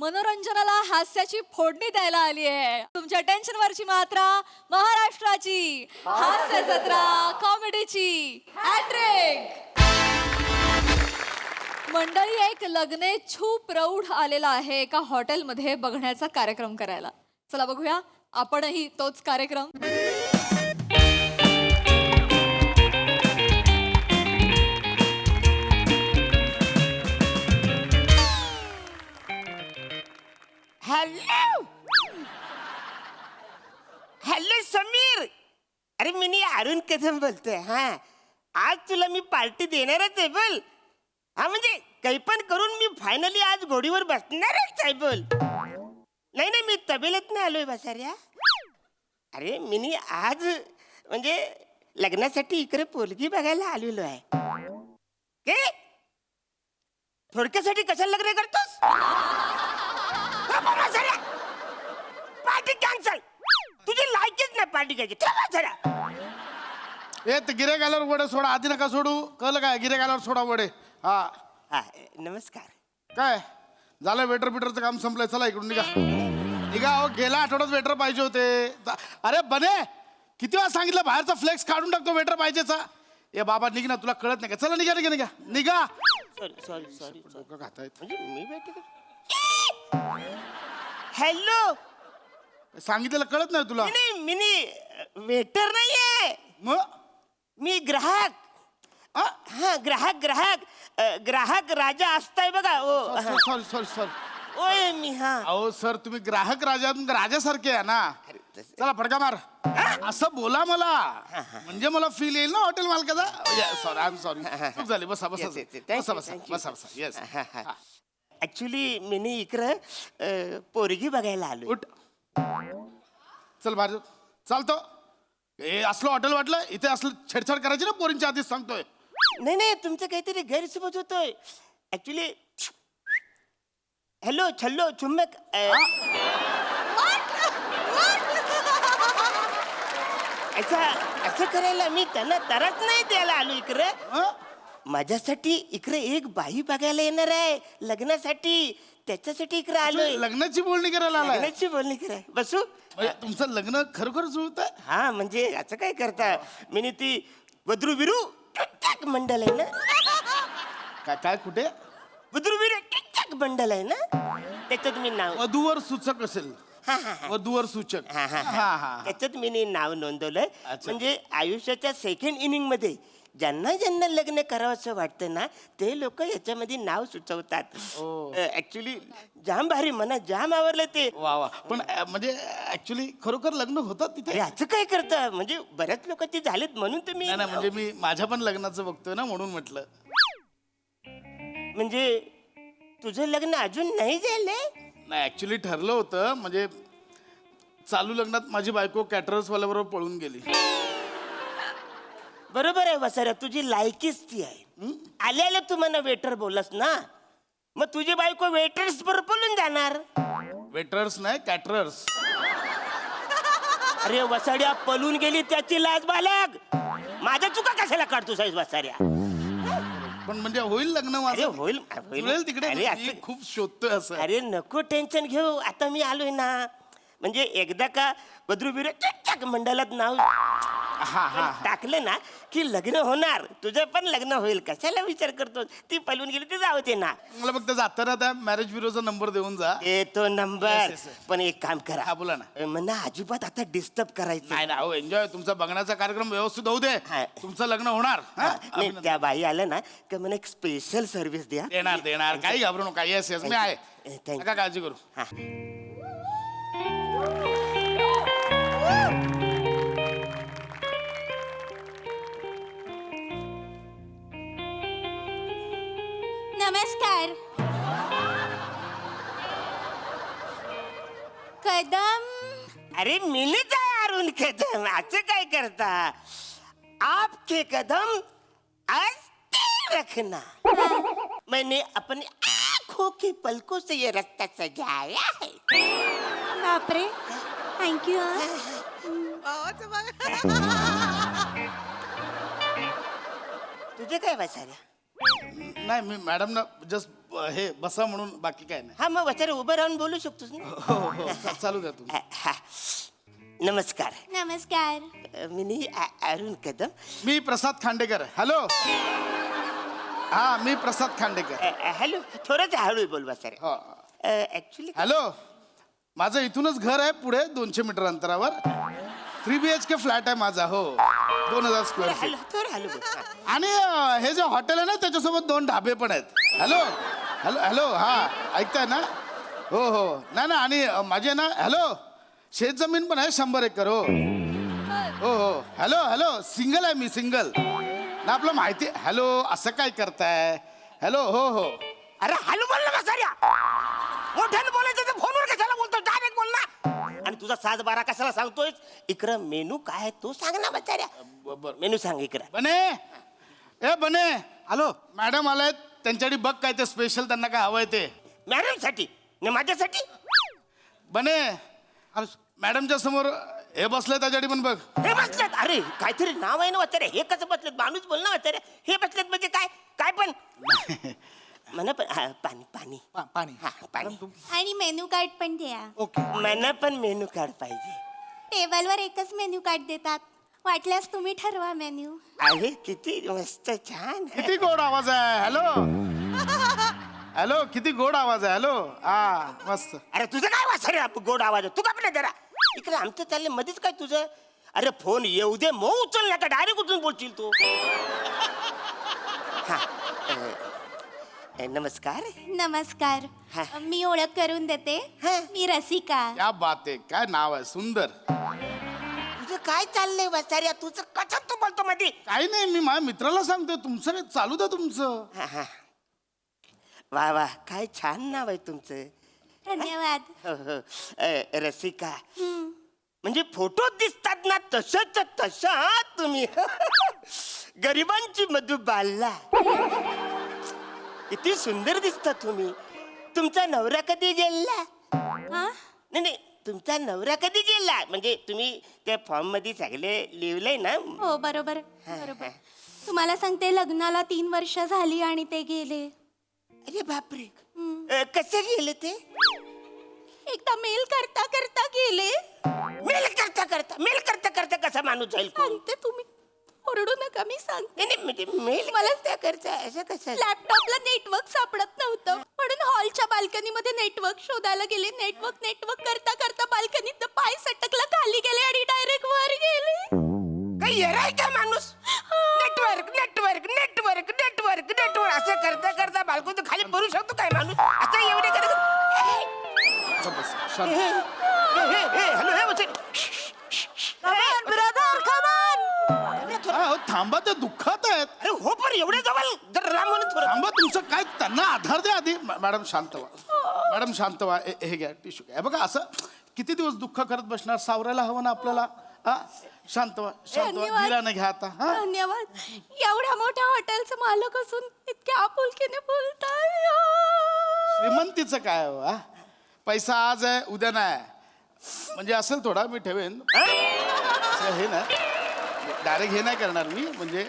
मनोरंजनाला हास्याची फोडणी द्यायला आली आहे. तुमच्या टेन्शनवरची मात्रा महाराष्ट्राची हास्य जत्रा कॉमेडीची हॅट्रिक. मंडळी, एक लग्नेच्छू प्रौढ आलेला आहे एका हॉटेलमध्ये बघण्याचा कार्यक्रम करायला. चला बघूया आपणही तोच कार्यक्रम. हॅलो हॅलो समीर, अरे मी अरुण कदम बोलतोय. हा, आज तुला मी पार्टी देणारच आहे. बोल. हा, म्हणजे काही पण करून मी फायनली आज घोडीवर बसणारच आहे. बोल. नाही, मी तबेल्यात नाही आलोय बसाऱ्या. अरे मी आज म्हणजे लग्नासाठी इकडे पोलगी बघायला आलेलो आहे. के थोडक्यासाठी कशाला लग्न करतोस? Party cancel. तुझी लायकीच नाही पार्टी घ्यायची. ए ते गिऱ्हाईक आल्यावर वडे सोडा, आधी नका सोडू. कळलं काय? गिऱ्हाईक आल्यावर सोडा वडे. हा हा, नमस्कार. काय झालं? वेटर बिटरचं काम संपलंय. चला इकडून निघा निघा. अहो, गेल्या आठवड्यात वेटर पाहिजे होते. अरे बने, किती वेळा सांगितलं बाहेरचा फ्लेक्स काढून टाकतो वेटर पाहिजेचा. ए बाबा निघ ना, तुला कळत नाही का? चला निघा निघा निघा निघा. सॉरी डोकं खातायत. म्हणजे मी भेटतो. हॅलो, सांगितलेलं कळत नाही तुला? नाही मी वेटर नाहीये, मग मी ग्राहक. हा, ग्राहक राजा असताय बघा. ओ सॉरी सॉरी सॉरी. ओय मी. हा, अहो सर, तुम्ही ग्राहक राजासारखे आहे ना. चला फडका मार. असं बोला मला, म्हणजे मला फील येईल ना हॉटेल मालकाचा. Sorry, I am sorry. चूक झाली. बसा बसा बसा बसा बसा बसा. येस. ऍक्च्युली मी इकडं पोरगी बघायला आलो. उठ, चल बाहेर. चालतो. हे असलं हॉटेल वाटलं इथे असलं छेडछाड करायची ना पोरींच्या आधीच सांगतोय. नाही, तुमचं काहीतरी गैरसमज होतोय. ऍक्च्युली हॅलो छल्लो चुम्बक. असं करायला मी त्यांना तरच नाही द्यायला आलो इकडं. माझ्यासाठी इकडे एक बाई बघायला येणार आहे लग्नासाठी. त्याच्यासाठी इकडे आलोय. लग्नाची बोलणी करायला आलाय? लग्नाची बोलणी कराय. बसू. म्हणजे तुमचं लग्न खरोखर जुळत आहे? हा, म्हणजे असं काय करता, मी ती वद्रू विरू मंडल आहे ना. काय काय कुठे? वद्रू विरू मंडल आहे ना, त्याच्यात मी नाव. वधूवर सूचक असेल. वधूवर सूचक. त्याच्यात मी नाव नोंदवलंय. अच्छा. म्हणजे आयुष्याच्या सेकंड इनिंग मध्ये ज्यांना ज्यांना लग्न करावं असं वाटतं ना, ते लोक याच्यामध्ये नाव सुचवतात. ऍक्च्युली जाम भारी, मना जाम आवडलं ते. वा वा. पण म्हणजे ऍक्च्युली खरोखर लग्न होतात तिथे? अरे असं काय करता, म्हणजे बऱ्याच लोकांचे झालेत म्हणून तुम्ही. नाही म्हणजे मी माझ्या पण लग्नाचं बघतोय ना, म्हणून म्हटलं. म्हणजे तुझं लग्न अजून नाही झालंय? नाही, ऍक्च्युली ठरलं होतं. म्हणजे चालू लग्नात माझी बायको कॅटरर्स वाल्याबरोबर पळून गेली. बरोबर आहे वसाऱ्या, तुझी लायकीच ती आहे. आल्याला तू मला वेटर बोलस ना, मग तुझी बायको वेटर्स बरोबर बोलून जाणार. वेटर्स नाही, कॅटरर्स. अरे वसाड्या, पळून गेली त्याची लाज बालक. माझ्या चुका कशाला काढतो साईज वसाऱ्या? पण म्हणजे होईल लग्न अरे माझं? होईल जुळेल तिकडे. अरे मी असं- खूप शोधतोय असं. अरे नको टेन्शन घेऊ, आता मी आलोय ना. म्हणजे एकदा का बद्रू बिरू मंडळात नाव टाकलं ना की लग्न होणार. तुझं पण लग्न होईल. कशाला विचार करतो? ती पळून गेली ती जाऊ दे ना. मला फक्त जाताना त्या मॅरेज ब्युरोचा नंबर देऊन जा. तो नंबर. yes, yes. पण एक काम करा. हा, बोला ना. मला अजिबात आता डिस्टर्ब करायचं नाही ना, हो एन्जॉय. तुमचा बघण्याचा कार्यक्रम व्यवस्थित होऊ दे. हा. तुमचं लग्न होणार. हा? नाही, अभिनंदन. त्या बाई आल्या ना की मला एक स्पेशल सर्व्हिस द्या. देणार काही घाबरू नका. येस मी आहे. Thank you. नका काळजी करू. हा. नमस्कार. कदम. अरे मिलीच आहे अरुण कदम. असं काय करता? आपके कदम आस्ते रखना. मैंने अपनी आंखों की पलकों से ये रास्ता सजाया है. बापरे, थँक्यू. तुझे काय बसाऱ्या? नाही मी मॅडम ना जस्ट हे बसा म्हणून, बाकी काय नाही. हा मग वचारे उभं राहून बोलू शकतोस ना. हो हो चालू द्या तुम्ही. हा. नमस्कार. नमस्कार. मी अरुण कदम. मी प्रसाद खांडेकर. हॅलो. हा मी प्रसाद खांडेकर. हॅलो. थोडंच हळू बोल वचारे. हो. Actually hello. माझं इथूनच घर आहे पुढे 200 मीटर अंतरावर. 3 BHK फ्लॅट आहे माझा. हो 2000 स्क्वेअर फीट. हॅलो थोडं हॅलो बोल. आणि हे जे हॉटेल आहे ना त्याच्यासोबत 2 ढाबे पण आहेत. हॅलो हॅलो हॅलो हा ऐकताय ना. हो हो नाही ना. आणि माझे ना हॅलो शेत जमीन पण आहे 100 एकर. हो हो हो. हॅलो हॅलो सिंगल आहे मी, सिंगल ना. आपलं माहिती. हॅलो असं काय करताय. हॅलो हो हो. अरे हॅलो बोल ना वसाऱ्या. मोठ्यानं बोलायचं तर फोनवर कशाला बोलतो, डायरेक्ट बोल ना. आणि तुझा 7-12 कशाला सांगतोय. इकडं मेनू काय आहे तो सांग ना वसाऱ्या. मेनू सांग इकडं. बने ए बने. हॅलो मॅडम आलायत त्यांच्यासाठी बघ काय ते स्पेशल, त्यांना काय हवंय ते. मॅडम साठी नाही माझ्यासाठी. बने मॅडमच्या समोर हे बसले त्याच्यासाठी पण बघ. हे बसलेत. अरे काहीतरी नाव आहे ना वचारे. हे कसं बसलेत. माणूस बोल ना वचारे. हे बसलेत म्हणजे काय काय पण म्हणा पण. हा, पाणी पाणी पाणी. हा पाणी. आणि मेनू कार्ड पण द्या. ओके. मला पण मेनू कार्ड पाहिजे. टेबलवर एकच मेनू कार्ड देतात. वाटल्यास तुम्ही ठरवा मेन्यू. अरे किती मस्त छान. किती गोड आवाज आहे. हॅलो हॅलो किती गोड आवाज आहे. हॅलो हा मस्त. अरे तुझं काय वासरे गोड आवाज आहे. तू का आपल्या जरा इकडे आमचं चाललंय मध्येच काय तुझं. अरे फोन येऊ दे मग उचल ना का डायरेक्ट उचलून बोलशील तू. हा नमस्कार. नमस्कार. हा. मी ओळख करून देते. हा. मी रसिका. क्या बात आहे. काय नाव आहे सुंदर. तुझं काय चाललंय वासाऱ्या. तुझं कसं तू बोलतो मध्ये. काही नाही मी माझ्या मित्राला सांगतोय तुमचं काय चालू द्या तुमचं. हा, हा. वा वा काय छान नाव आहे तुमचं. धन्यवाद. हो, हो. रसिका म्हणजे फोटोत दिसतात ना तसंच तसं तुम्ही. गरिबांची मधुबाला. किती सुंदर दिसता तुम्ही. तुमचा नवरा कधी गेला. हा? नाही नाही तुमचा नवरा कधी गेला म्हणजे तुम्ही त्या फॉर्म मध्ये सगळे लिहिलंय ना. हो बरोबर बरोबर. तुम्हाला सांगते लग्नाला 3 वर्ष झाली आणि ते गेले. अरे बापरे. कसे गेले ते. एकदा मेल करता करता गेले. मेल करता करता कसा माणूस जाईल कोण? सांगते तुम्ही ओरडू नका. मी सांगते. नाही नाही म्हणजे मेल मला- त्या करता असं कसं. लॅपटॉपला नेटवर्क सापडत नव्हतं म्हणून हॉलच्या बाल्कनी मध्ये नेटवर्क शोधायला गेले. नेटवर्क करता करता बाल्कनीत पाय सटकला, खाली गेले आणि डायरेक्ट वर गेले. काही येराय काय माणूस. Network network network network network असं करता करता बालको तो खाली पडू शकतो काय माणूस. असं एवढे करत. असं बस, शांत. हॅलो हे वचन. हा, हो, थांबा ते दुःखात आहेत. अरे हो पण एवढे जवळ जर राम म्हणून थोडं. थांबा तुमचं काय त्यांना आधार द्या आधी. मॅडम शांत व्हा. मॅडम शांत व्हा. हे घ्या टिश्यू घ्या. बघा असं किती दिवस दुःख करत बसणार. सावरायला हवं ना आपल्याला. हा शांत व्हा शांत व्हा. धन्यवाद. धीराने घ्या आता. हा धन्यवाद. एवढ्या मोठ्या हॉटेलचं मालक असून इतक्या आपुलकीने बोलताय. श्रीमंतीचं काय हो, हा? पैसा आज आहे उद्या नाही. म्हणजे असेल थोडा मी ठेवेन. असं हे ना डायरेक्ट हे नाही करणार मी. म्हणजे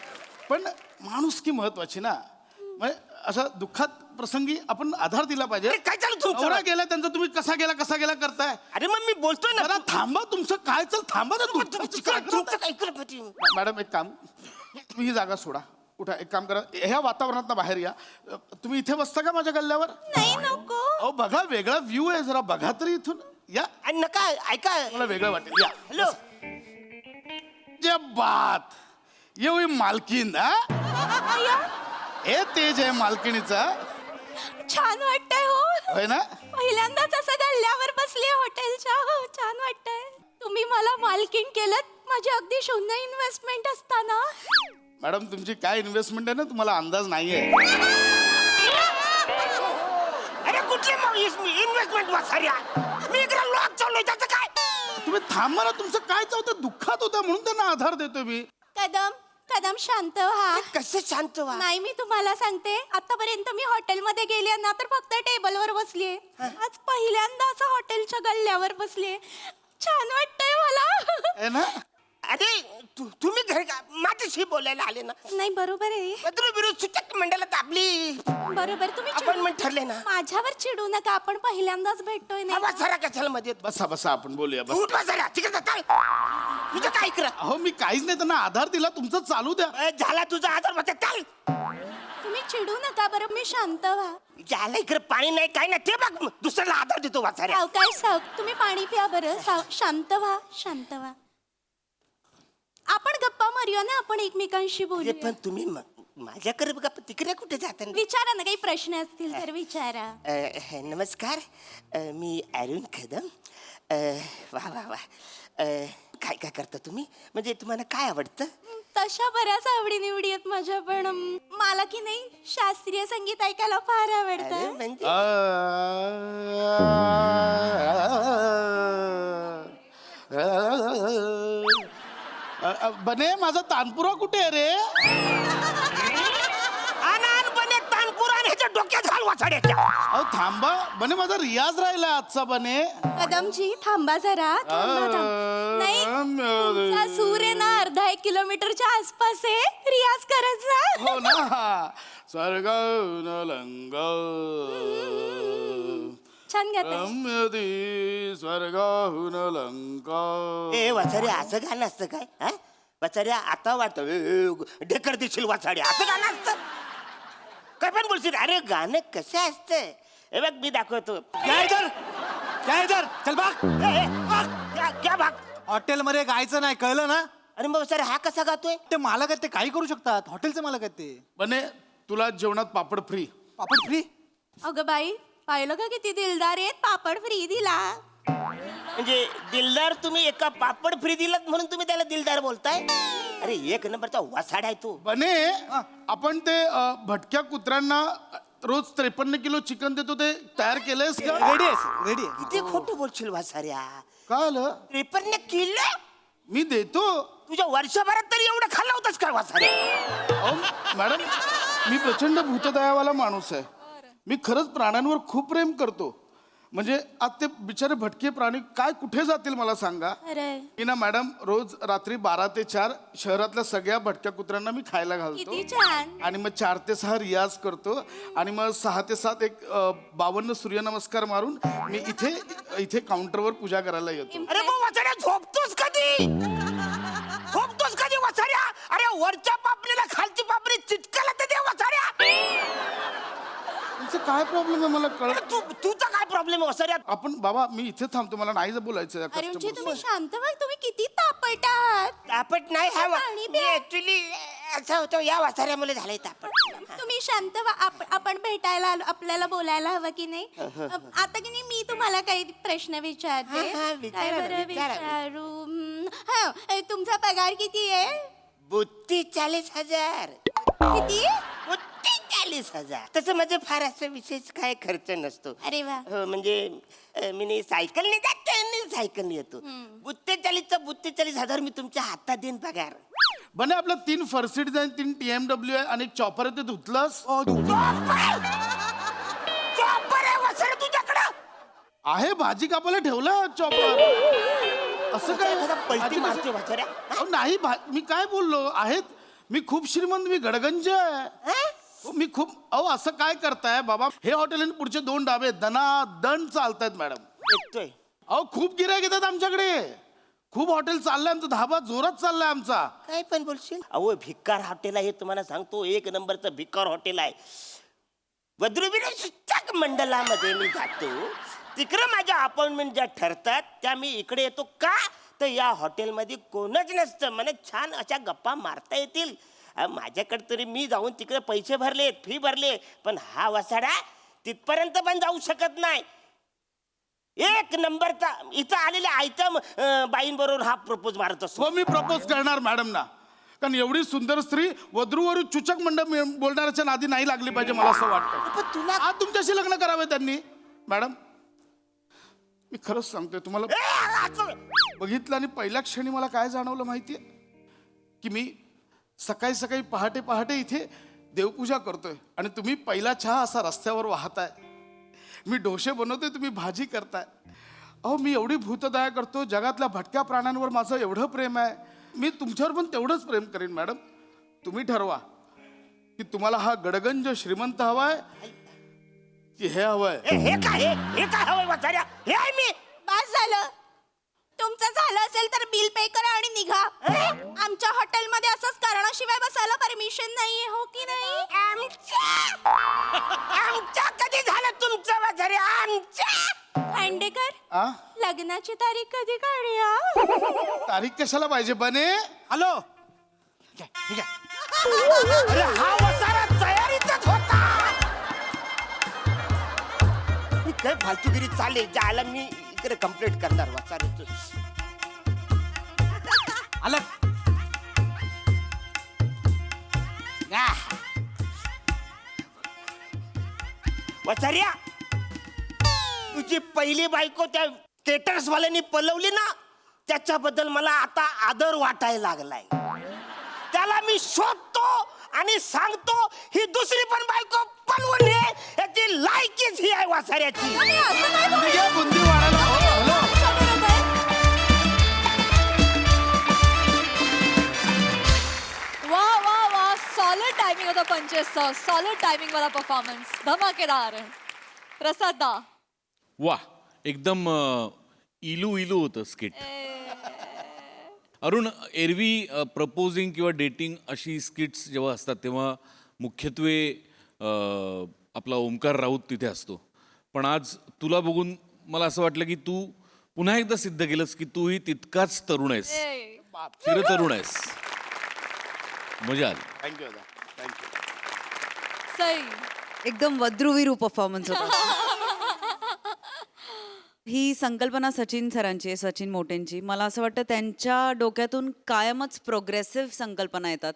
पण माणुसकी महत्वाची ना. म्हणजे असं दुःखात प्रसंगी आपण आधार दिला पाहिजे. अरे काय चालू तुमचं. नवरा गेला त्यांचा तुम्ही कसा गेला करताय. अरे मग मी बोलतोय ना. जरा थांबा तुमचं काय चल थांबा ना तुमचं काय करत. मॅडम एक काम तुम्ही ही जागा सोडा. उठा एक काम करा. ह्या वातावरणात बाहेर या. तुम्ही इथे बसता का माझ्या गल्ल्यावर. नाही नको. अहो बघा वेगळा व्ह्यू आहे. जरा बघा तरी इथून या. आणि नका ऐका. मला वेगळं वाटेल. या हॅलो. जे बात ये हुई मालकीन. हा? हे तेज आहे मालकिणीचा. छान वाटतंय हो. होय ना. पहिल्यांदाच असं गल्ल्यावर बसले हॉटेलच्या. हो छान वाटतंय. तुम्ही मला मालकीण केलं. माझी अगदी शून्य इन्व्हेस्टमेंट असताना. मॅडम तुमची काय इन्व्हेस्टमेंट आहे ना तुम्हाला अंदाज नाहीये. अरे कुठली इन्व्हेस्टमेंट वासाऱ्या. मी इकडे लॉक चाललोय त्याचं काय. तुम्ही थांबा ना. तुमचं काय चालतं दुःखात होतं म्हणून त्यांना आधार देतो मी. कदम शांत व्हा. कसं शांत व्हा. नाही मी तुम्हाला सांगते आतापर्यंत मी हॉटेलमध्ये गेले ना तर फक्त टेबलवर बसलीये. आज पहिल्यांदा असं हॉटेलच्या गल्ल्यावर बसलीये. छान वाटतंय मला. आहे ना. अरे तुम्ही घर का माझ्याशी बोलायला आले ना. नाही बरोबर आहे. वद्रू बिरू सूचक मंडळात आपली बरोबर तुम्ही अपॉइंटमेंट ठरले ना. माझ्यावर चिडू नका, आपण पहिल्यांदाच भेटतोय हा नाही. वसारा कशाला मध्ये येतो? बसा बसा आपण बोलूया बस. उठ वसारा तिकडे जाता. तुझं काय करा अहो मी काहीच नाही, त्यांना आधार दिला, तुमचं चालू द्या. झाला तुझा आधार मध्ये काय तुम्ही चिडू नका बरं, मी शांत व्हा. झालं इकडे पाणी नाही काय नाही ते बघ दुसऱ्याला आधार देतो वाचाऱ्या. सावकाश तुम्ही पाणी प्या बरं. शांत व्हा, शांत व्हा. आपण गप्पा मारूया ना, आपण एकमेकांशी बोलू. पण तुम्ही माझ्याकडे बघा तिकडे कुठे जाता. विचारा ना, काही प्रश्न असतील तर विचारा. नमस्कार, मी अरुण कदम. वा वा वा. काय काय करता तुम्ही, म्हणजे तुम्हाला काय आवडतं? तशा बऱ्याच आवडी निवडी आहेत माझ्या, पण मला की नाही शास्त्रीय संगीत ऐकायला फार आवडतं. अरे, म्हणजे बने माझा तानपुरा कुठे आहे रे? अनानपणे तानपुरा आणि ह्याच्या डोक्यात घाल वाचाड्याच्या. अहो थांबा बने, माझा रियाज राहिला आजचा बने. कदमजी थांबा जरा, थांबा. नाही तुमचा सूर आहे ना, अर्धा 1 किलोमीटरच्या आसपास आहे. रियाज करत जा. हो ना. स्वर्ग लंग छान गात रम्यदी स्वर्गाहून लंका. ए वाचाड्या असं गाणं असतं काय? हा वाचाड्या आता वाटतं ढेकर देशील वाचाड्या असं गाणं असतं काय पण बोलशील. अरे गाणं कसं असतं हे बघ मी दाखवतो. क्या इधर चल भाग. क्या भाग. हॉटेल मध्ये गायचं नाही, कळलं ना? अरे मग सर हा कसा गातोय? ते मालक आहेत, ते काही करू शकतात. हॉटेलचे मालक आहेत ते. बने तुला जेवणात पापड फ्री. पापड फ्री. अगं बाई, पाहिलं का किती दिलदार आहेत, पापड फ्री दिला. म्हणजे दिलदार तुम्ही एका पापड फ्री दिलात म्हणून तुम्ही त्याला दिलदार बोलताय? अरे एक नंबरचा वासाड आहे तो. बने आपण ते भटक्या कुत्र्यांना रोज 53 किलो चिकन देतो, ते तयार केलंयस का? रेडी आहे, रेडी आहे. किती खोटं बोलशील वासाऱ्या. काय आलं? 53 किलो मी देतो. तुझ्या वर्षभरात तरी एवढं खाल्लं होतंस का वासाऱ्या? अहो मॅडम, मी प्रचंड भूतदयावाला माणूस आहे. मी खरंच प्राण्यांवर खूप प्रेम करतो. म्हणजे आज ते बिचारे भटके प्राणी काय कुठे जातील मला सांगा. अरे की ना मॅडम, रोज रात्री 12 ते 4 शहरातल्या सगळ्या भटक्या कुत्र्यांना मी खायला घालतो. किती छान. आणि मग 4 ते 6 रियाज करतो. आणि मग 6 ते 7 एक 52 सूर्यनमस्कार मारून मी इथे काउंटरवर पूजा करायला येतो. अरे मग वाचाड्या झोपतोस कधी? झोपतोस कधी वाचाड्या? अरे वरच्या पापणीला खालची पापणी चिटकायला तर दे वाचाड्या. तुमचं काय प्रॉब्लेम आहे मला कळत. अरे तुझा काय प्रॉब्लेम आहे वाचाड्या? आपण बाबा मी इथे थांबतो, मला नाही बोलायचं या अरुणजी customer तुम्ही सोबत. शांत व्हा, तुम्ही किती तापट आहात. तापट नाही हा पाणी प्या. ऍक्च्युली असं होतं या वाचाऱ्यामुळे झालंय तापट. तुम्ही शांत व्हा. आपण भेटायला आलो, आपल्याला बोलायला हवं की नाही. आता की नाही मी तुम्हाला काही प्रश्न विचारते. हा, हा, विचारा काय ना, बरं विचारा. विचारू? हा, तुमचा पगार किती आहे? 42,000. किती? 42,000. तसं म्हणजे फार असं विशेष काय खर्च नसतो. अरे वा. हो म्हणजे मी सायकलने जातो आणि सायकलने येतो. 42,000 मी तुमच्या हातात देईन पगार. बने आपलं 3 फर्सिडीज आहे, 3 TMW आहे आणि एक चॉपर आहे, ते धुतलंस चॉपर आहे वासरे तुझ्याकडं? आहे? भाजी कापायला ठेवलं चॉपर. असं काय? पलटी भाजी मारते कशी- वासऱ्या. अहो, नाही मी काय बोललो आहेत. मी खूप श्रीमंत, मी गडगंज आहे. हो, मी खूप. अहो असं काय करताय बाबा? हे हॉटेल आणि पुढचे 2 डाबे दण चालतायत मॅडम. येतोय. अहो खूप गिऱ्हाईक येतात आमच्याकडे. खूप हॉटेल चाललंय आमचं, धाबा जोरात चाललाय आमचा. काय पण बोलशील? अहो भिकार हॉटेल आहे तुम्हाला सांगतो, 1 नंबरचं भिकार हॉटेल आहे. वद्रुबिरे शिक्षक मंडळामध्ये मी जातो, तिकडे माझ्या अपॉइंटमेंट ज्या ठरतात त्या मी इकडे येतो. का तर या हॉटेलमध्ये कोणच नसतं, मला छान अशा गप्पा मारता येतील. माझ्याकडे तरी मी जाऊन तिकडे पैसे भरले, फी भरले, पण हा वसाडा तिथपर्यंत पण जाऊ शकत नाही. 1 नंबरचा इथं आलेल्या आयटम बाईंबरोबर हा प्रपोज मारत असतो. हो मी प्रपोज करणार मॅडम ना, कारण एवढी सुंदर स्त्री वधूवरून चुचक मंडळ बोलणाऱ्याच्या नादी नाही लागली पाहिजे मला असं वाटतं. पण तुला आज तुमच्याशी लग्न करावे त्यांनी. मॅडम मी खरंच सांगतोय तुम्हाला, बघितलं आणि पहिल्या क्षणी मला काय जाणवलं माहितीये, की मी सकाळी सकाळी पहाटे इथे देवपूजा करतोय आणि तुम्ही पहिला चहा असा रस्त्यावर वाहताय. मी डोसे बनवतोय, तुम्ही भाजी करताय. अहो मी एवढी भूतदया करतो, जगातल्या भटक्या प्राण्यांवर माझं एवढं प्रेम आहे. मी तुमच्यावर पण तेवढंच प्रेम करेन मॅडम. तुम्ही ठरवा की तुम्हाला हा गडगंज श्रीमंत हवाय की हे हवंय. हे काय हवंय वाचाऱ्या? हे आहे मी. बस झालं. तुमचं झालं असेल तर बिल पे करा आणि निघा. आमच्या हॉटेलमध्ये असंच कारणाशिवाय बसायला परमिशन नाहीये, हो की नाही? आमच्या कधी झालं तुमचं वाचाऱ्या? आमच्या खांडेकर, आ लग्नाची तारीख कधी काढूया? तारीख कशाला पाहिजे बने? हॅलो. अरे हा वसारा तयारीतच होता. मी काय फालतूगिरी चालले ज्याला मी इकडे कंप्लीट करणार वसाऱ्याचं. अलग. वसाऱ्या, तुझी पहिली बायको त्या केटर्स वाल्यांनी पलवली ना, त्याच्याबद्दल मला आता आदर वाटायला लागलाय. त्याला मी शोधतो आणि सांगतो ही दुसरी पण बायको पलवून ये. याची लायकीच ही आहे वासाऱ्याची. आणि असं नाही बोलू. घ्या बुंदी वाढायला. हॅलो. आमच्याबरोबर. वा वा वा, सॉलिड टायमिंग होता पंचेसचा. सॉलिड टायमिंग वाला परफॉर्मन्स, धमाकेदार. प्रसाद दा. वा, एकदम इलू इलू होतं स्किट. अरुण, एरवी प्रपोजिंग किंवा डेटिंग अशी स्किट्स जेव्हा असतात तेव्हा मुख्यत्वे आपला ओमकार राऊत तिथे असतो. पण आज तुला बघून मला असं वाटलं की तू पुन्हा एकदा सिद्ध केलंस की तूही तितकाच तरुण आहेस, चिरतरुण आहेस. मजा आली. थँक्यू दादा, थँक्यू. सई. एकदम वद्रुविरू परफॉर्मन्स होता. ही संकल्पना सचिन सरांची आहे, सचिन मोटेंची. मला असं वाटतं त्यांच्या डोक्यातून कायमच प्रोग्रेसिव्ह संकल्पना येतात.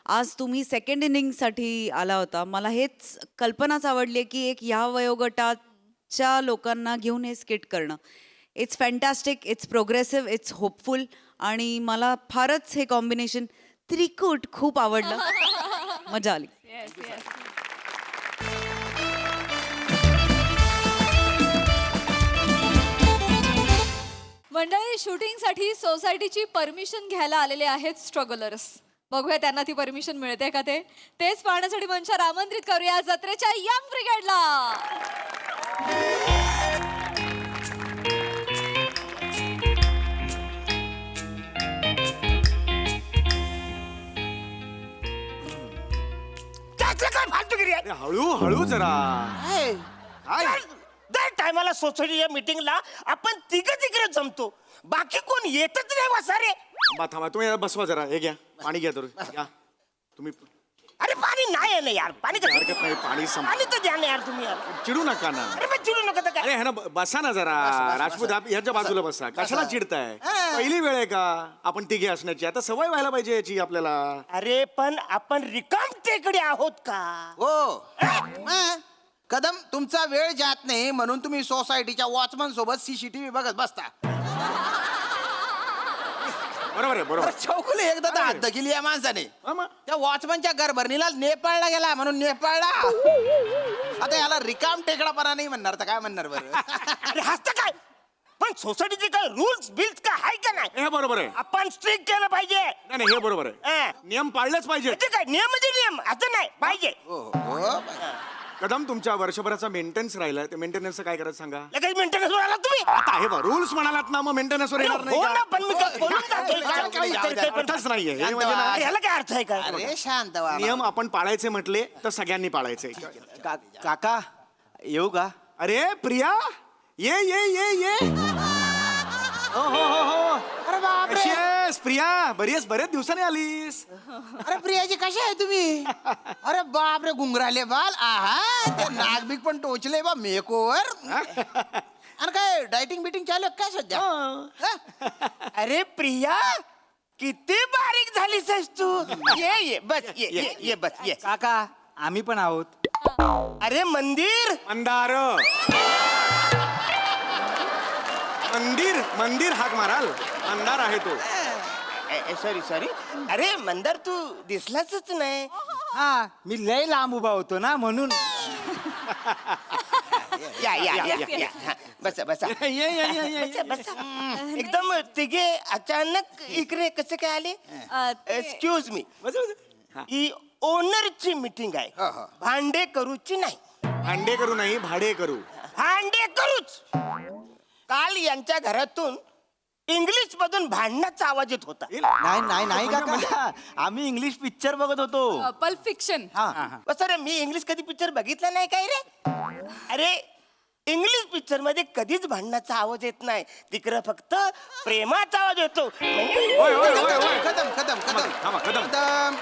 आज तुम्ही सेकंड इनिंगसाठी आला होता. मला हेच कल्पनाच आवडली आहे की एक ह्या वयोगटाच्या लोकांना घेऊन हे स्किट करणं. It's fantastic, it's progressive, it's hopeful. आणि मला फारच हे कॉम्बिनेशन त्रिकूट खूप आवडलं. मजा आली. Yes yes. मंडळी, शूटिंगसाठी सोसायटीची परमिशन घ्यायला आलेले आहेत स्ट्रगलर्स. बघूया त्यांना ती परमिशन मिळते का ते. तेच पाहण्यासाठी मंचावर आमंत्रित करूया जत्रेच्या यंग ब्रिगेडला. त्याचं काय फालतूगिरी आहे? हळू हळू जरा. काय? दर टायमाला सोसायटीच्या मीटिंगला आपण तिघे जमतो, बाकी कोण येतच नाही वसारे. थांबा, तुम्ही याला बसवा जरा. हे घ्या, पाणी घ्या तर. घ्या तुम्ही. अरे पाणी नाही आहे ना यार. पाणी कसं? हरकत नाही, पाणी पाणी तर द्या ना यार तुम्ही यार. चिडू नका ना. अरे पण चिडू नका तर काय. अरे है ना, बसा ना जरा. राजपूत ह्याच्या बाजूला बसा. कशाला चिडताय? पहिली वेळ आहे का आपण तिघे असण्याची? आता सवय व्हायला पाहिजे याची आपल्याला. अरे पण आपण रिकाम टेकडे आहोत का? हो. कदम, तुमचा वेळ जात नाही म्हणून तुम्ही सोसायटीच्या वॉचमन सोबत CCTV बघत बसता. बरोबर आहे, बरोबर. चौकुले एकदा तर हद्द केली या माणसाने. हा मग. त्या वॉचमनच्या घरभरणीला नेपाळला गेला म्हणून नेपाळला. आता याला रिकाम टेकडापणा नाही म्हणणार तर काय म्हणणार बरं? अरे हसतं काय? पण सोसायटीचे काय रूल्स बिल्स काय आहे का नाही? हे बरोबर आहे. आपण स्ट्रिक्ट केलं पाहिजे. नाही नाही, हे बरोबर आहे. नियम पाळलेच पाहिजे. ते काय नियम म्हणजे नियम असं नाही पाहिजे. हो. कदम, तुमच्या वर्षभराचा मेंटेनन्स राहिलाय. ते मेंटेनन्सचं काय करायचं सांगा. लगेच मेंटेनन्स आला तुम्ही. आता हे रूल्स म्हणालात ना, मग मेंटेनन्सवर येणार नाही हो का? ना, पण मी काय बोलून जातोय का? काय पण अर्थच नाहीये हे म्हणजे ना. ह्याला काय अर्थ आहे का? अरे शांत व्हा. नियम आपण पाळायचे म्हटले तर सगळ्यांनी पाळायचे. काका येऊ का? अरे प्रिया, ये ये ये ये. हो. अरे बापरे. कशी आहेस प्रिया? बरी आहेस? बरेच दिवसाने आलीस. अरे प्रियाजी कशी आहे तुम्ही? अरे बापरे, गुंगराले बाल. आहा, ते नाक बीक पण टोचले बा मेकओव्हर. आणि काय डायटिंग बिटिंग चालू आहे काय सध्या? हा? अरे प्रिया, किती बारीक झालीस तू. ये बस ये बस ये. काका, आम्ही पण आहोत. अरे मंदिर मंदिर हाक माराल. मंदार आहे तो. सॉरी. अरे मंदार, तू दिसलाच नाही. हा, मी लय लांब उभा होतो ना म्हणून. या. बसा बसा बसा बसा एकदम तिघे अचानक इकडे कसं काय आले एक्सक्यूज मी ही ओनरची मीटिंग आहे हा, हा. भांडे करूची नाही भांडे करू नाही भाडे करू. भांडे करूच काल यांच्या घरातून इंग्लिश मधून भांडणाचा आवाज येत होता नाही नाही नाही काका आम्ही इंग्लिश पिक्चर बघत होतो. Pulp fiction. सर मी इंग्लिश कधी पिक्चर बघितला नाही काय रे अरे इंग्लिश पिक्चर मध्ये कधीच भांडणाचा आवाज येत नाही तिकडं फक्त प्रेमाचा आवाज येतो म्हणजे होय होय होय होय. कदम कदम कदम थांबा, कदम. कदम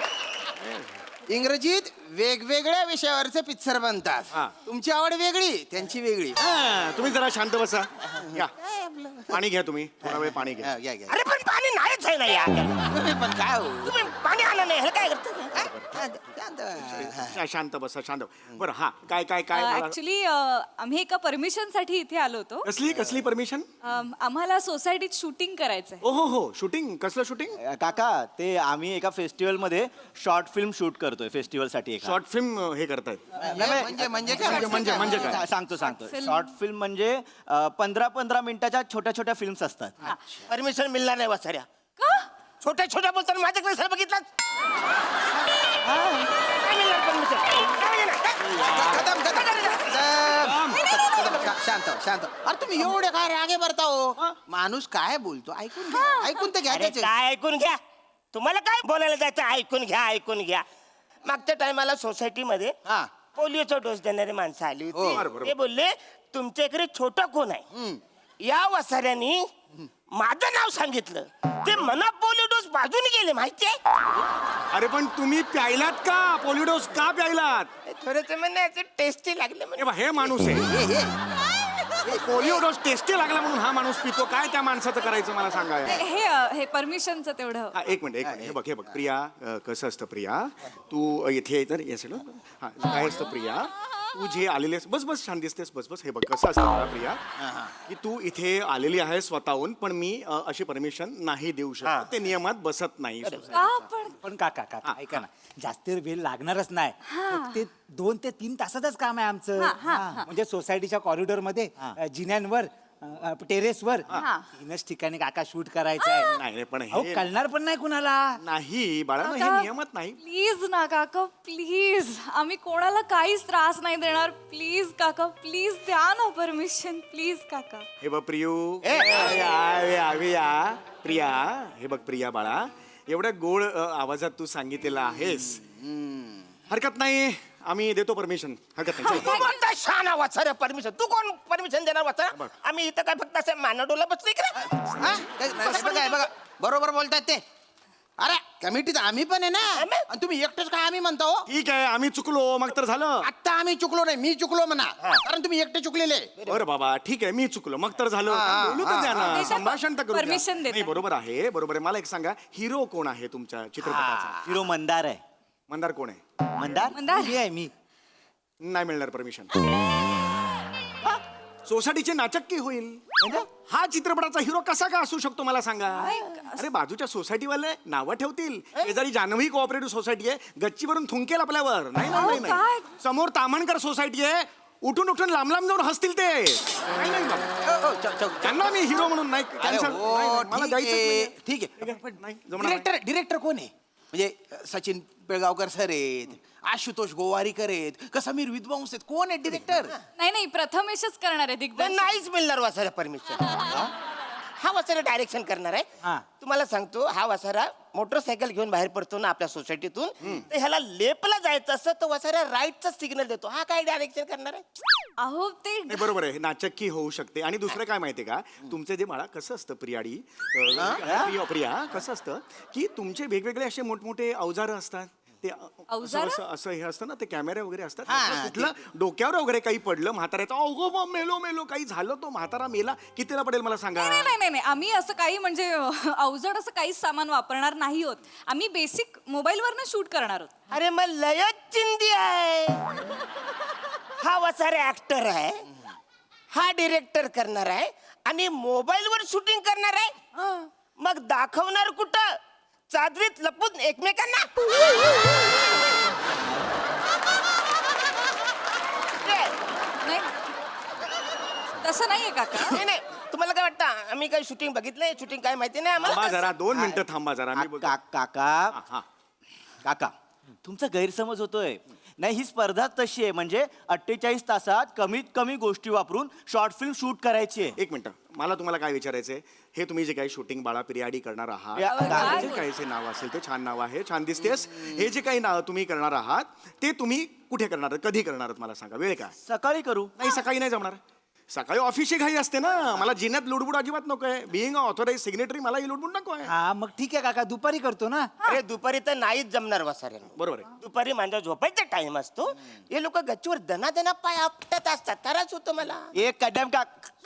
इंग्रजीत वेगवेगळ्या विषयावरचे पिक्चर बनतात हा. तुमची आवड वेगळी त्यांची वेगळी तुम्ही जरा शांत बसा. या पाणी घ्या तुम्ही थोडा वेळ पाणी घ्या. घ्या घ्या अरे पण पाणी नाहीच आहे ना यार तुम्ही पण काय हो तुम्ही पाणी आणलं नाही हे काय करता शांत बसा शांत. बरं हा काय काय काय मला- ऍक्च्युली आम्ही एका परमिशन साठी इथे आलो होतो. कसली कसली परमिशन? आम्हाला सोसायटीत शूटिंग करायचंय. ओ हो शूटिंग कसलं शूटिंग? काका ते आम्ही एका फेस्टिवल मध्ये शॉर्ट फिल्म शूट करतोय फेस्टिवल साठी एका. शॉर्ट फिल्म हे करतायत. म्हणजे काय म्हणजे काय? सांगतो शॉर्ट फिल्म म्हणजे 15-15 मिनिटाच्या छोट्या छोट्या फिल्म्स असतात. परमिशन मिळणार नाही वासाऱ्या छोट्या छोट्या बोलताना माझ्याकडे सर बघितला कदम शांत शांत अरे तुम्ही एवढे काय रागे भरता हो माणूस काय बोलतो ऐकून घ्या ऐकून तर घ्या अरे त्याचे. काय ऐकून घ्या तुम्हाला काय बोलायला जायचं ऐकून घ्या मागच्या टायमाला सोसायटीमध्ये हा. पोलिओचा डोस देणारी माणसं आली हो. होती ते बोलले तुमच्या इकडे छोटा कोण आहे या वसाऱ्यांनी माझं नाव सांगितलं ते मना पोलिओ डोस बाजूने गेले माहितीये अरे पण तुम्ही प्यायलात का पोलिओ डोस का प्यायलात? थोडंसं म्हणायचं टेस्टी लागलं म्हणजे हे बघ, हे माणूस आहे पोलिओ डोस टेस्टी लागला म्हणून हा माणूस पितो. काय त्या माणसाचं करायचं मला सांगा. हे परमिशनचं तेवढं. हा, एक मिनिट हे बघ प्रिया कसं असतं प्रिया तू इथे तर येस हा काय असतं प्रिया तू जे आलेली आहेस बस बस छान दिसतेस बस बस. हे बघ कसं असतं मला प्रिया की तू इथे आलेली आहे स्वतःहून पण मी अशी परमिशन नाही देऊ शकत. ते नियमात बसत नाही. का पण पण काका काका ऐका ना जास्त वेळ लागणारच नाही फक्त ते 2 ते 3 तासातच काम आहे आमचं. म्हणजे सोसायटीच्या कॉरिडॉर मध्ये जिन्यांवर टेरेसवर 3च ठिकाणी काका शूट करायचं आहे. नाही पण अहो हे कळणार पण नाही कुणाला. नाही बाळा हे काका, नियमात नाही. प्लीज ना काका प्लीज आम्ही कोणाला काहीच त्रास नाही देणार. प्लीज काका प्लीज द्या ना परमिशन प्लीज काका. हे बघ प्रियू प्रिया हे बघ प्रिया बाळा एवढ्या गोड आवाजात तू सांगितलेलं आहेस हरकत नाही आम्ही देतो परमिशन. हरकत नाही चल. तू कोणता शान वाचाऱ्या परमिशन तू कोण परमिशन देणार वाचारा आम्ही इथं काय फक्त असं मानाडोला बसलोय का हा? काय बघा बरोबर बोलतायत ते. अरे कमिटीत आम्ही पण आहे ना आणि तुम्ही एकटेच काय आम्ही म्हणतो हो? ठीक आहे आम्ही चुकलो मग तर झालं. आता आम्ही चुकलो नाही मी चुकलो म्हणा कारण तुम्ही एकटे चुकलेले. बरं बाबा ठीक आहे मी चुकलो मग तर झालं. बोलू तर द्या ना संभाषण तर करू द्या. Permission देता. नाही बरोबर आहे बरोबर आहे. मला एक सांगा हिरो कोण आहे तुमच्या चित्रपटाचा? हिरो मंदार आहे. मंदार कोण आहे? मंदार मंदार? मी आहे मी. नाही मिळणार परमिशन. सोसायटीचे नाचक्की होईल. हा चित्रपटाचा हिरो कसा का असू शकतो मला सांगा. अरे बाजूच्या सोसायटीवाले नावं ठेवतील शेजारी जान्हवी कोऑपरेटिव्ह सोसायटी आहे गच्चीवरून थुंकेल आपल्यावर. नाही नाही नाही काय? समोर तामणकर सोसायटी आहे उठून उठून लांब लांब जाऊन हसतील ते. नाही, नाही बाबा. त्यांना मी हिरो म्हणून नाही अरे cancel. हो, नाही, नाही, मला ठीक जायचंच आहे, नाहीये. ठीक आहे पण नाही, जमणार नाही. डिरेक्टर कोण आहे म्हणजे सचिन पिळगावकर सर आहेत आशुतोष गोवारीकर आहेत का समीर विद्वांस आहेत कोण आहेत डिरेक्टर? नाही प्रथमेशच करणार आहे पण दिग्दर्शन. नाहीच मिळणार वासारा परमिशन. हा वासारा डायरेक्शन करणार आहे तुम्हाला सांगतो. हा वासारा मोटरसायकल घेऊन बाहेर पडतो ना आपल्या सोसायटीतून तर ह्याला लेपला जायचं असतं तर वासारा राईटचा सिग्नल देतो. हा काय डायरेक्शन करणार आहे? अहो ते नाही बरोबर आहे नाचक्की होऊ शकते. आणि दुसरं काय माहितीये का तुमचे जे बाळा कसं असतं प्रियाडी प्रिया कसं असतं की तुमचे वेगवेगळे असे मोठमोठे अवजारं असतात ते अवजारं? असं हे असतं ना ते कॅमेरे वगैरे असतात. हा, त्याचं कुठलं डोक्यावर वगैरे काही पडलं म्हाताऱ्याचं अहो बा, मेलो काही झालं तो म्हातारा मेला कितीला पडेल मला सांगा. नाही आम्ही असं काही म्हणजे अवजड असं काहीच सामान वापरणार नाही होत. आम्ही बेसिक मोबाईलवरनं शूट करणार आहोत. अरे मग लयच चिंदी आहे. हा वसारे ऍक्टर आहे हा डिरेक्टर करणार आहे आणि मोबाईलवर शूटिंग करणार आहे. मग दाखवणार कुठं चादरीत लपून एकमेकांना. नाही तसं तसं नाहीये काका. नाही नाही तुम्हाला काय वाटतं आम्ही काही शूटिंग बघितलंय शूटिंग काय माहिती नाही थांबा आम्हाला जरा 2 मिनिटं थांबा जरा मी बोलतो. काका हा. काका तुमचा गैरसमज होतोय. नाही ही स्पर्धा तशी आहे म्हणजे 48 तासात कमीत कमी गोष्टी वापरून शॉर्ट फिल्म शूट करायची आहे. 1 मिनिट मला तुम्हाला काय विचारायचंय हे तुम्ही जे काही शूटिंग बाळा पिरियाडी करणार आहात या- त्याचं जे काही जे नाव असेल ते छान नाव आहे छान दिसतेस हे जे काही नाव तुम्ही करणार आहात ते तुम्ही कुठे करणार आहात कधी करणार आहात मला सांगा वेळ काय सकाळी करू. नाही सकाळी नाही जमणार सकाळी ऑफिसची घाई असते ना मला जिन्यात लुडबुड अजिबात नको आहे बिईंग ऑथोराइज सिग्नेटरी मला ही लुडबुड नको आहे हा मग ठीक आहे काका दुपारी करतो ना. अरे दुपारी तर नाहीच जमणार वसाऱ्याला. बरोबर आहे दुपारी माझा झोपायचा टाइम असतो हे लोक गच्चीवर दना पाय आपटत असतात त्रास होतो मला. एक कदम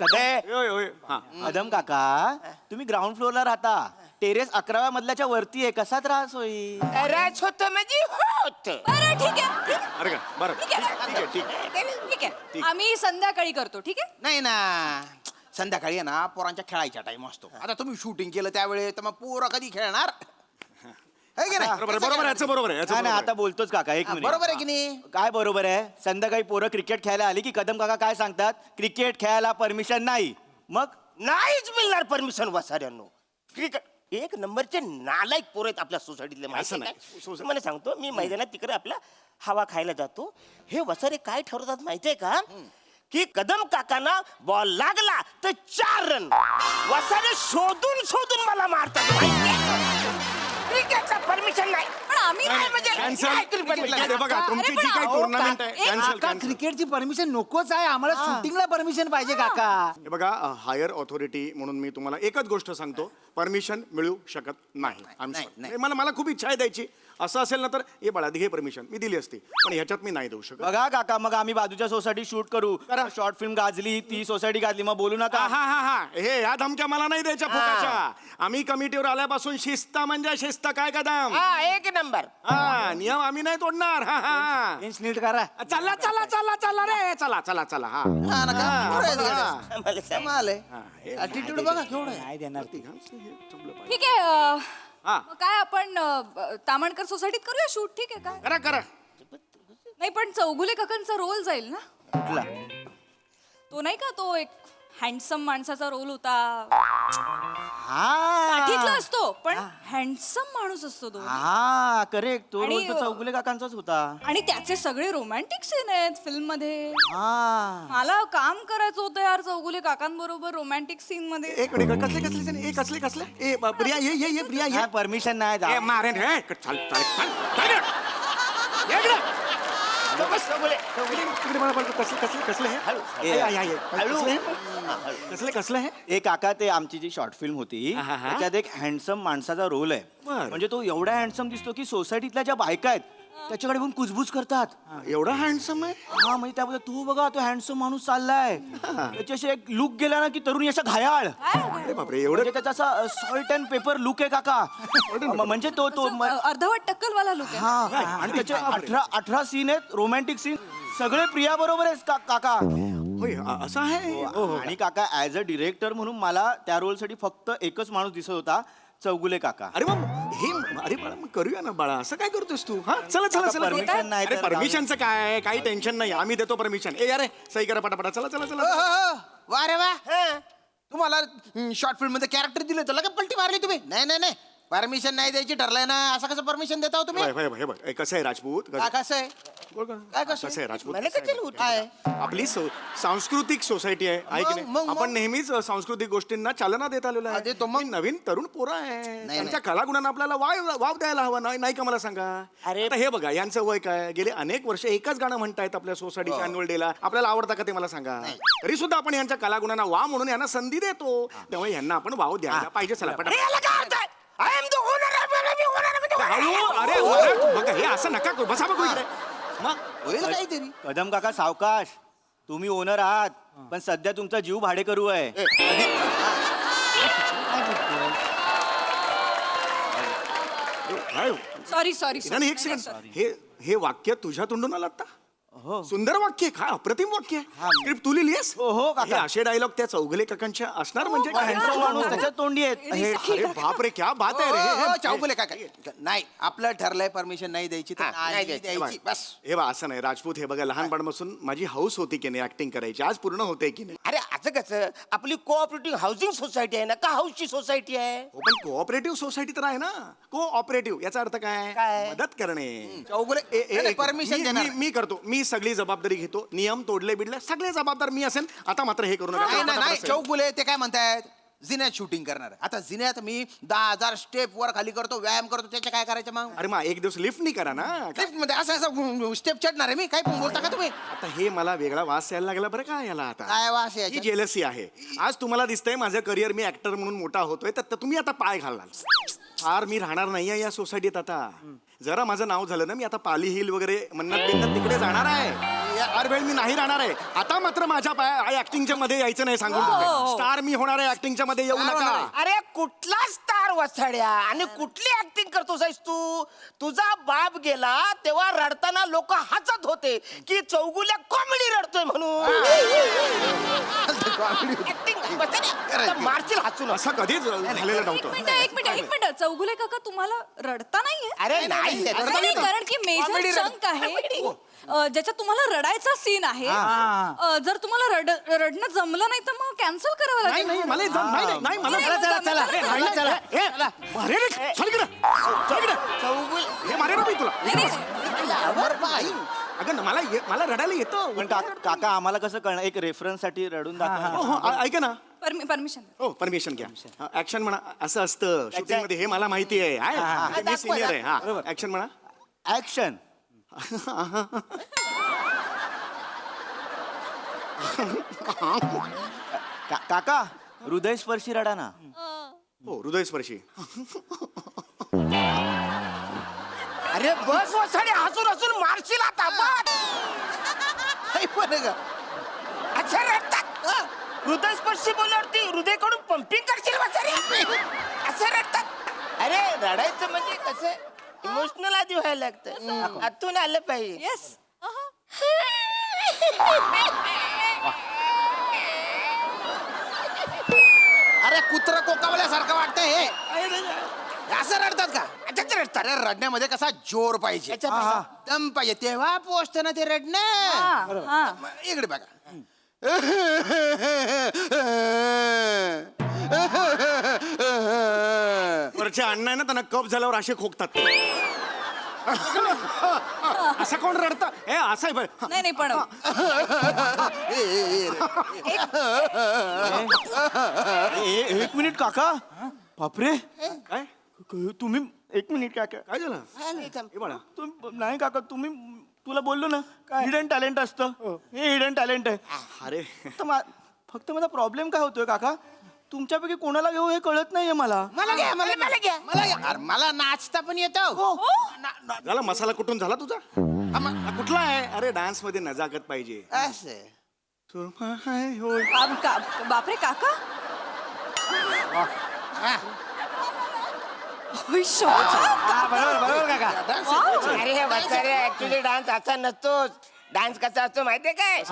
होय होय हा कदम काका तुम्ही ग्राउंड फ्लोअरला राहता टेरेस 11व्या मजल्याच्या वरती आहे कसा त्रास होईल. त्रास होतो म्हणजे होत. बरं ठीक आहे अरे का बरं ठीक आहे ठीक आहे आम्ही संध्याकाळी करतो ठीक आहे. नाही ना संध्याकाळी आहे ना पोरांच्या खेळायचा टाइम असतो. आता तुम्ही शूटिंग केलं त्यावेळी तर मग पोरं कधी खेळणार है की नाही? बरोबर आहे, बरोबर आहे, याचं बरोबर आहे, याचं नाही, नाही, बरोबर आता बोलतोच काका एक हा, मिनिट बरोबर आहे की नाही? काय बरोबर आहे संध्याकाळी पोरं क्रिकेट खेळायला आली की कदम काका काय सांगतात क्रिकेट खेळायला परमिशन नाही मग नाहीच मिळणार परमिशन वसाऱ्यांनो. क्रिकेट एक नंबरचे नालायक पोर आहेत आपल्या सोसायटीतले माहिती असं आहे नाही. काय? तुम्हाला सांगतो मी मैदानात तिकडे आपला हवा खायला जातो हे वसारे काय ठरवतात माहितीये का की कदम काकांना बॉल लागला तर 4 रन वसारे शोधून मला मारतात. क्रिकेटचा परमिशन नाही पण आम्ही नाही म्हणजे कॅन्सल नाही cricket. बघा तुमची जी काही टुर्नामेंट आहे कॅन्सल काका क्रिकेटची परमिशन नकोच आहे आम्हाला शूटिंगला परमिशन पाहिजे काका. हे बघा हायर ऑथॉरिटी म्हणून मी तुम्हाला एकच गोष्ट सांगतो परमिशन मिळू शकत नाही I'm नाही, sorry. नाही. मला खूप इच्छा आहे द्यायची असं असेल ना तर हे बाळा घे परमिशन मी दिली असती पण ह्याच्यात मी नाही देऊ शकत बघा काका मग आम्ही बाजूच्या सोसायटी शूट करू करा. शॉर्ट फिल्म गाजली ती सोसायटी गाजली मग बोलू नका. हा हा हा हे ह्या धमक्या मला नाही द्यायच्या फुकाच्या आम्ही कमिटीवर आल्यापासून शिस्त म्हणजे शिस्त काय कदम हा एक नंबर. हा नियम आम्ही नाही तोडणार हा हा बेंच नीट करा. चला चला चला चला रे चला चला चला हा हा ना का? बरं आहे हा. मला सांग. कमाल आहे ऍटिट्यूड बघा केवढं आहे. नाही देणार ती. ठीक आहे हा. मग काय आपण तामणकर सोसायटीत करूया शूट ठीक आहे काय. करा करा नाही पण चौगुले काकांचा रोल जाईल ना कुठला? तो नाही का तो एक हँडसम माणसाचा रोल होता हा साठीतला असतो पण हँडसम माणूस असतो तो हा करेक्ट तो आणि, रोल तर चौगुले काकांचाच होता. आणि त्याचे सगळे रोमॅन्टिक सीन आहेत फिल्म मध्ये हा मला काम करायचं होतं यार चौगुले काकांबरोबर रोमॅन्टिक सीन मध्ये. एक मिनिट कसले कसले जण? ए कसले कसले ए प्रिया ये प्रिया ये परमिशन नाही ए जा. मारेन हे चल चल चल ये इकडे. बस, चौगुले, चौगुले, इकडे मला बोल, कसले कसले कसले हे? ए, या, या, या. हळू. कसले हे? कसले कसले हे ए काका ते आमची जी शॉर्ट फिल्म होती हा, हा, हा. त्याच्यात एक हँडसम माणसाचा रोल आहे बरं. म्हणजे तो एवढा हँडसम दिसतो की सोसायटीतल्या ज्या बायका आहेत त्याच्याकडे बघून कुजबूज करतात. एवढा हँडसम आहे हा म्हणजे त्याबद्दल तू बघा तो हँडसम माणूस चाललाय त्याच्याशी एक लुक गेला ना की तरुणी अशा घायाळ अरे बापरे एवढं म्हणजे त्याचा असा सॉल्ट अँड पेपर लुक आहे काका म्हणजे तो तो अर्धवट टक्कलवाला लुक आहे. हा आणि त्याचे 18 सीन आहेत रोमॅन्टिक सीन सगळे प्रिया बरोबर आहेत काका. होय असं आहे आणि काका ऍज अ डिरेक्टर म्हणून मला त्या रोलसाठी फक्त एकच माणूस दिसत होता चौगुले काका. अरे मग हे अरे बाळा मग करूया ना बाळा असं काय करतोस तू हा चला चला चला Permission नाही तर परमिशनचं काय काही टेन्शन नाही आम्ही देतो परमिशन ए अरे सही करा पटापटा चला चला हो, चला हो, हो. वा रे वा तुम्हाला शॉर्ट फिल्म मध्ये कॅरेक्टर दिलं तर लगेच पलटी मारली तुम्ही. नाही नाही नाही परमिशन नाही द्यायची ठरलंय ना असं कसं परमिशन देता हो तुम्ही. हे बघ कसं आहे राजपूत काय कसं आहे बोल का? काय कसं कसं आहे राजपूत मला कसं आहे? कशाला उठ- काय आपली सांस्कृतिक सोसायटी आहे आहे की मग- नाही मग- आपण नेहमीच सांस्कृतिक गोष्टींना चालना देत आलेलो हा, आहे देतो मग. ही नवीन तरुण पोरं आहे नाही. त्यांच्या कलागुणांना आपल्याला वाव द्यायला हवा नाही का मला सांगा अरे- आता हे बघा यांचं वय काय गेले अनेक वर्ष एकच गाणं म्हणतायत आपल्या सोसायटीच्या अॅन्युअल डेला आपल्याला आवडतं का ते मला सांगा तरी सुद्धा आपण यांच्या कलागुणांना वाव म्हणून यांना संधी देतो त्यामुळे यांना आपण वाव द्यायला पाहिजे चला हे पटापट. याला काय अर्थ आहे? I am the owner, me owner आहे, म्हणजे हळू अरे बघा हे असं नका करू बसा बघू इकडे मग होईल काहीतरी. कदम काका सावकाश तुम्ही ओनर आहात पण सध्या तुमचा जीव भाडेकरू आहे. काय सॉरी सॉरी नाही एक सेकंड हे वाक्य तुझ्या तोंडून आलं आता सुंदर वाक्य आहे, काय अप्रतिम वाक्य आहे स्क्रिप्ट तू लिहिलीस हो, काका. हे असे डायलॉग त्या चौगुले काकांच्या असणार म्हणजे काय? हँडसम माणूस त्याच्या तोंडी आहेत अरे बाप रे क्या बात आहे रे हो, हे- चौगुले काय नाही आपलं ठरलंय परमिशन नाही द्यायची तर नाही नाही द्यायची. द्यायची बस. हे बा असं नाही राजपूत हे बघा लहानपणापासून माझी हौस होती की नाही ऍक्टिंग करायची आज पूर्ण होते की नाही अरे असं कसं आपली कोऑपरेटिव्ह हाऊसिंग सोसायटी आहे ना का हाऊसची सोसायटी आहे हो, पण कोऑपरेटिव्ह सोसायटी तर आहे ना कोऑपरेटिव्ह याचा अर्थ काय काय? मदत करणे चौगुले परमिशन देणार मी करतो मी सगळी जबाबदारी घेतो नियम तोडले बिडले सगळे जबाबदार मी असेल आता मात्र हे करू नाही नका नाही चौगुले ते काय म्हणतायत जिन्यात शूटिंग करणार आता जिन्यात मी 10,000 स्टेप वर खाली करतो व्यायाम करतो त्याच्या काय करायचं मग अरे मग एक दिवस लिफ्ट नाही करा ना लिफ्ट मध्ये असं स्टेप चढणार आहे मी काय पण बोलता का तुम्ही आता हे मला वेगळा वास यायला लागला बरं का याला आता काय वास आहे ही याच्यात? जेलसी आहे आज तुम्हाला दिसतंय माझं करिअर मी ऍक्टर म्हणून मोठा होतोय तर तुम्ही आता पाय घालणार फार मी राहणार नाहीये या सोसायटीत आता जरा माझं नाव झालं ना मी आता पाली हिल वगैरे मन्नत बिन्नत तिकडे जाणार आहे हर वेळ मी नाही राहणार आहे आता मात्र माझ्या पाय ऍक्टिंगच्या मध्ये यायचं नाही सांगून स्टार मी होणार आहे ऍक्टिंगच्या मध्ये येऊ नका अरे कुठला स्टार वसाड्या आणि कुठली ऍक्टिंग करतोस तू तुझा बाप गेला तेव्हा रडताना लोक हसत होते की चौगुल्या कॉमेडी रडतोय म्हणून ऍक्टिंग मारशील हसून असं कधीच झालेलं नव्हतं एक मिनिट चौगुले काका तुम्हाला रडता नाहीये अरे नाही नाही, कारण की मेजर चंक आहे ज्याच्यात तुम्हाला रडायचा सीन आहे जर तुम्हाला रडणं जमलं नाही तर मग कॅन्सल करावं नाही लागेल नाही मला हे जम- नाही नाही मला नाही, चला चला नाही, चला नाही, चला ए, मारे रे, चल इकडं. चल इकडं. चौगुल हे मारे ना मी तुला नाही, नाही. अगं मला रडायला येतं पण काका आम्हाला कसं कळणार एक रेफरन्स साठी रडून दाखवा हो, हो, ऐका ना परमिशन हो परमिशन घ्या ऍक्शन म्हणा असं असतं शूटिंग मध्ये हे मला माहिती आहे मी सिनियर आहे हा ऍक्शन म्हणा ऍक्शन काका हृदयस्पर्शी रडा ना हो हृदयस्पर्शी अरे बस वसाडे हसून हसून मारशील आता बस. अच्छा रडतात हृदयस्पर्शी बोलल्यावरती हृदयकडून पंपिंग करशील वसाडे असं रडतात अरे रडायचं म्हणजे कसं इमोशनल आधी व्हायला लागतं आतून आलं पाहिजे येस अरे कुत्र कोकावल्यासारखं वाटतंय हे असं रडतात का अच्छा रडतात अरे रडण्यामध्ये कसा जोर पाहिजे दम पाहिजे तेव्हा पोचतं ना ते रडणं इकडे बघा वरच्या अण्णा आहे ना त्यांना कप झाल्यावर असे खोकतात असं कोण रडतं हे असं आहे बरं. नाही पण एक मिनिट काका बापरे काय तुम्ही एक मिनिट काका काय झालं हे बाळा नाही काका तुम्ही तुला बोललो ना हिडन टॅलेंट असतं हे हिडन टॅलेंट आहे अरे फक्त माझा प्रॉब्लेम काय होतोय काका तुमच्यापैकी कोणाला घेऊ हे कळत नाहीये मला मला घ्या मला घ्या मला घ्या अरे मला नाचता पण येतं झाला मसाला कुठून झाला तुझा कुठला आहे अरे डान्स मध्ये नजाकत पाहिजे असं सुरमा हाय होय. बापरे काका होय, शॉट. बरोबर काका अरे हे वसाडे ऍक्च्युली डान्स असा नसतोच डान्स कसा असतो माहितीये काय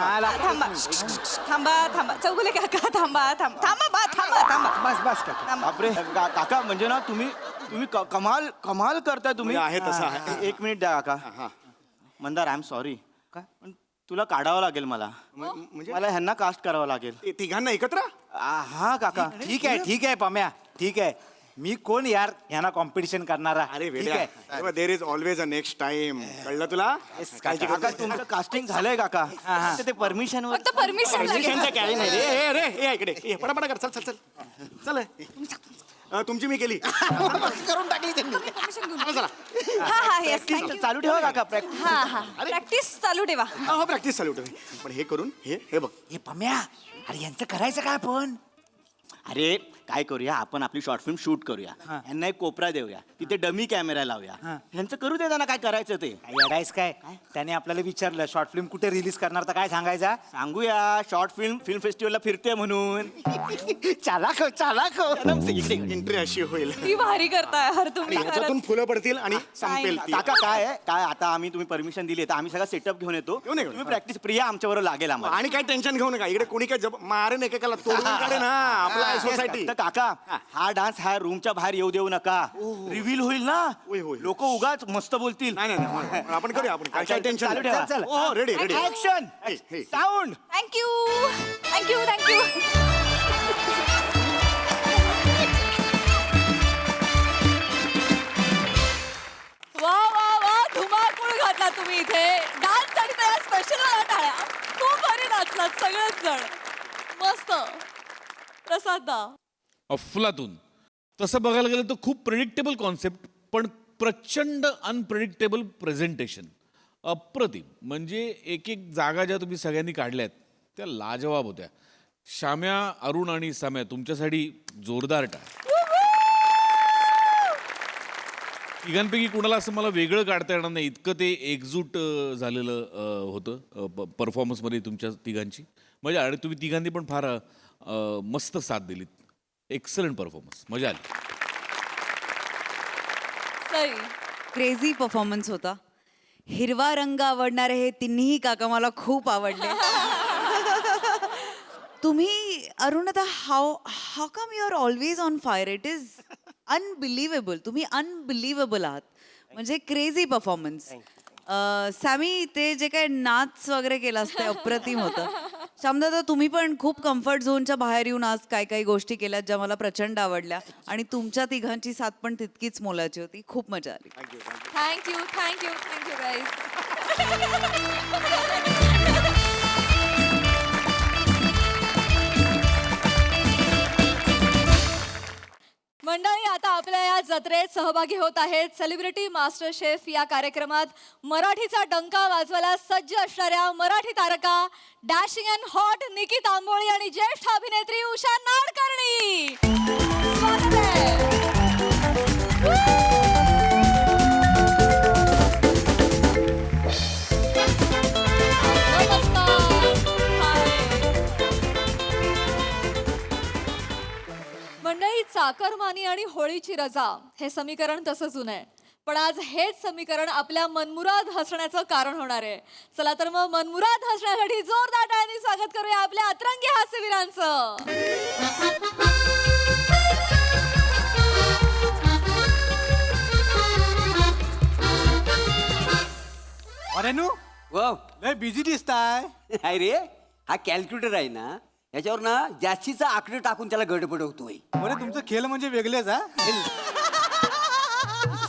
थांबा चौगुले काका थांबा बस बस काका बापरे काका म्हणजे ना तुम्ही कमाल कमाल करताय तुम्ही म्हणजे आहे तसं आहे. एक मिनिट द्या काका हा. मंदार आय एम सॉरी पण तुला काढावं लागेल मला म्हणजे मला ह्यांना कास्ट करावं लागेल ते तिघांना एकत्र हा काका ठीक आहे पम्या ठीक आहे मी कोण यार ह्यांना कॉम्पिटिशन करणारा अरे ठीक वेड्या आहे there is always a next time कळलं तुला काळजी करू काका नको. तुमचं कास्टिंग झालंय काका ते परमिशन फक्त परमिशन Permissionचं काही नाही रे रे ये इकडे ये पटापटा कर चल चल चल चल तुमची मी केली करून टाकली त्यांनी चला हा येस थँक्यू चालू ठेवा काका प्रॅक्टिस हा प्रॅक्टिस चालू ठेवा हो प्रॅक्टिस चालू ठेव पण हे करून हे बघ हे पम्या अरे यांचं करायचं काय पण अरे काय करूया आपण आपली शॉर्ट फिल्म शूट करूया यांना एक कोपरा देऊया तिथे डमी कॅमेरा लावूया ह्यांचं करू दे त्यांना काय करायचं ते काय येडायस काय त्याने आपल्याला विचारलं शॉर्ट फिल्म कुठे रिलीज करणार तर काय सांगायचा सांगूया शॉर्ट फिल्म फेस्टिवलला फिरते म्हणून चालाक एंट्री अशी होईल ती भारी करताय हर आणि तुम्ही ह्याच्यातून फुलं पडतील आणि संपेल ती. काका काय आहे काय आता आम्ही तुम्ही परमिशन दिली तर आम्ही सगळा सेटअप घेऊन येतो घेऊन ये. तुम्ही प्रॅक्टिस प्रिया आमच्याबरोबर लागेल आम्हाला आणि काय टेन्शन घेऊ नका इकडे कोणी काय मारेन एकेकाला तोडून काढे ना आपला सोसायटी तर काका हा डान्स हा रूमच्या बाहेर येऊ देऊ नका रिव्हील होईल ना होय, होय. लोक उगाच मस्त बोलतील नाही नाही आपण करूया आपण काय टेन्शन चालू ठेवा. चल हो रेडी रेडी ऍक्शन हे, हे. साऊंड थँक्यू थँक्यू थँक्यू वा वा वा धुमाकूळ घातला तुम्ही इथे डान्स साठी तर स्पेशल टाळ्या खूप भारी नाचलात सगळेच जण मस्त प्रसाद दा अफलातून तसं बघायला गेलं तर खूप प्रेडिक्टेबल कॉन्सेप्ट पण प्रचंड अनप्रेडिक्टेबल प्रेझेंटेशन अप्रतिम म्हणजे एक एक जागा ज्या तुम्ही सगळ्यांनी काढल्यात त्या लाजवाब होत्या श्याम्या अरुण आणि साम्या तुमच्यासाठी जोरदार टाळ तिघांपैकी कुणाला असं मला वेगळं काढता येणार नाही इतकं ते एकजूट झालेलं होतं परफॉर्मन्समध्ये तुमच्या तिघांची मजा आणि तुम्ही तिघांनी पण फार मस्त साथ दिलीत एक्सलंट परफॉर्मन्स मजा आली सई क्रेझी परफॉर्मन्स होता हिरवा रंग आवडणारे हे तिन्ही काका मला खूप आवडले तुम्ही अरुण आता how how come you are always on fire it is unbelievable तुम्ही अनबिलिव्हेबल आहात म्हणजे क्रेझी परफॉर्मन्स सॅमी ते जे काय नाच वगैरे केलास ते अप्रतिम होतं श्यामदादा तुम्ही पण खूप कम्फर्ट झोनच्या बाहेर येऊन आज काय काही गोष्टी केल्यात ज्या मला प्रचंड आवडल्या आणि तुमच्या तिघांची साथ पण तितकीच मोलाची होती खूप मजा आली थँक्यू थँक्यू थँक्यू गाईज मंडळी आता आपल्या या जत्रेत सहभागी होत आहेत सेलिब्रिटी मास्टर शेफ या कार्यक्रमात मराठीचा डंका वाजवायला सज्ज असणाऱ्या मराठी तारका डॅशिंग अँड हॉट निकी तांबोळी आणि ज्येष्ठ अभिनेत्री उषा नाडकर्णी स्वागत आहे मंडळी चाकरमानी आणि होळीची रजा हे समीकरण तसं जुनं आहे पण आज हेच समीकरण आपल्या मनमुराद हसण्याचं कारण होणार आहे चला तर मग मनमुराद हसण्यासाठी जोरदार टाळ्यांनी स्वागत करूया आपल्या अतरंगी हास्यवीरांचं अरे नू वाव लय बिझी दिसताय काय रे हा कॅल्क्युलेटर आहे ना याच्यावर ना जास्तीचा आकडे टाकून त्याला गडबडवतोय बरं तुमचं खेळ म्हणजे वेगळेच हा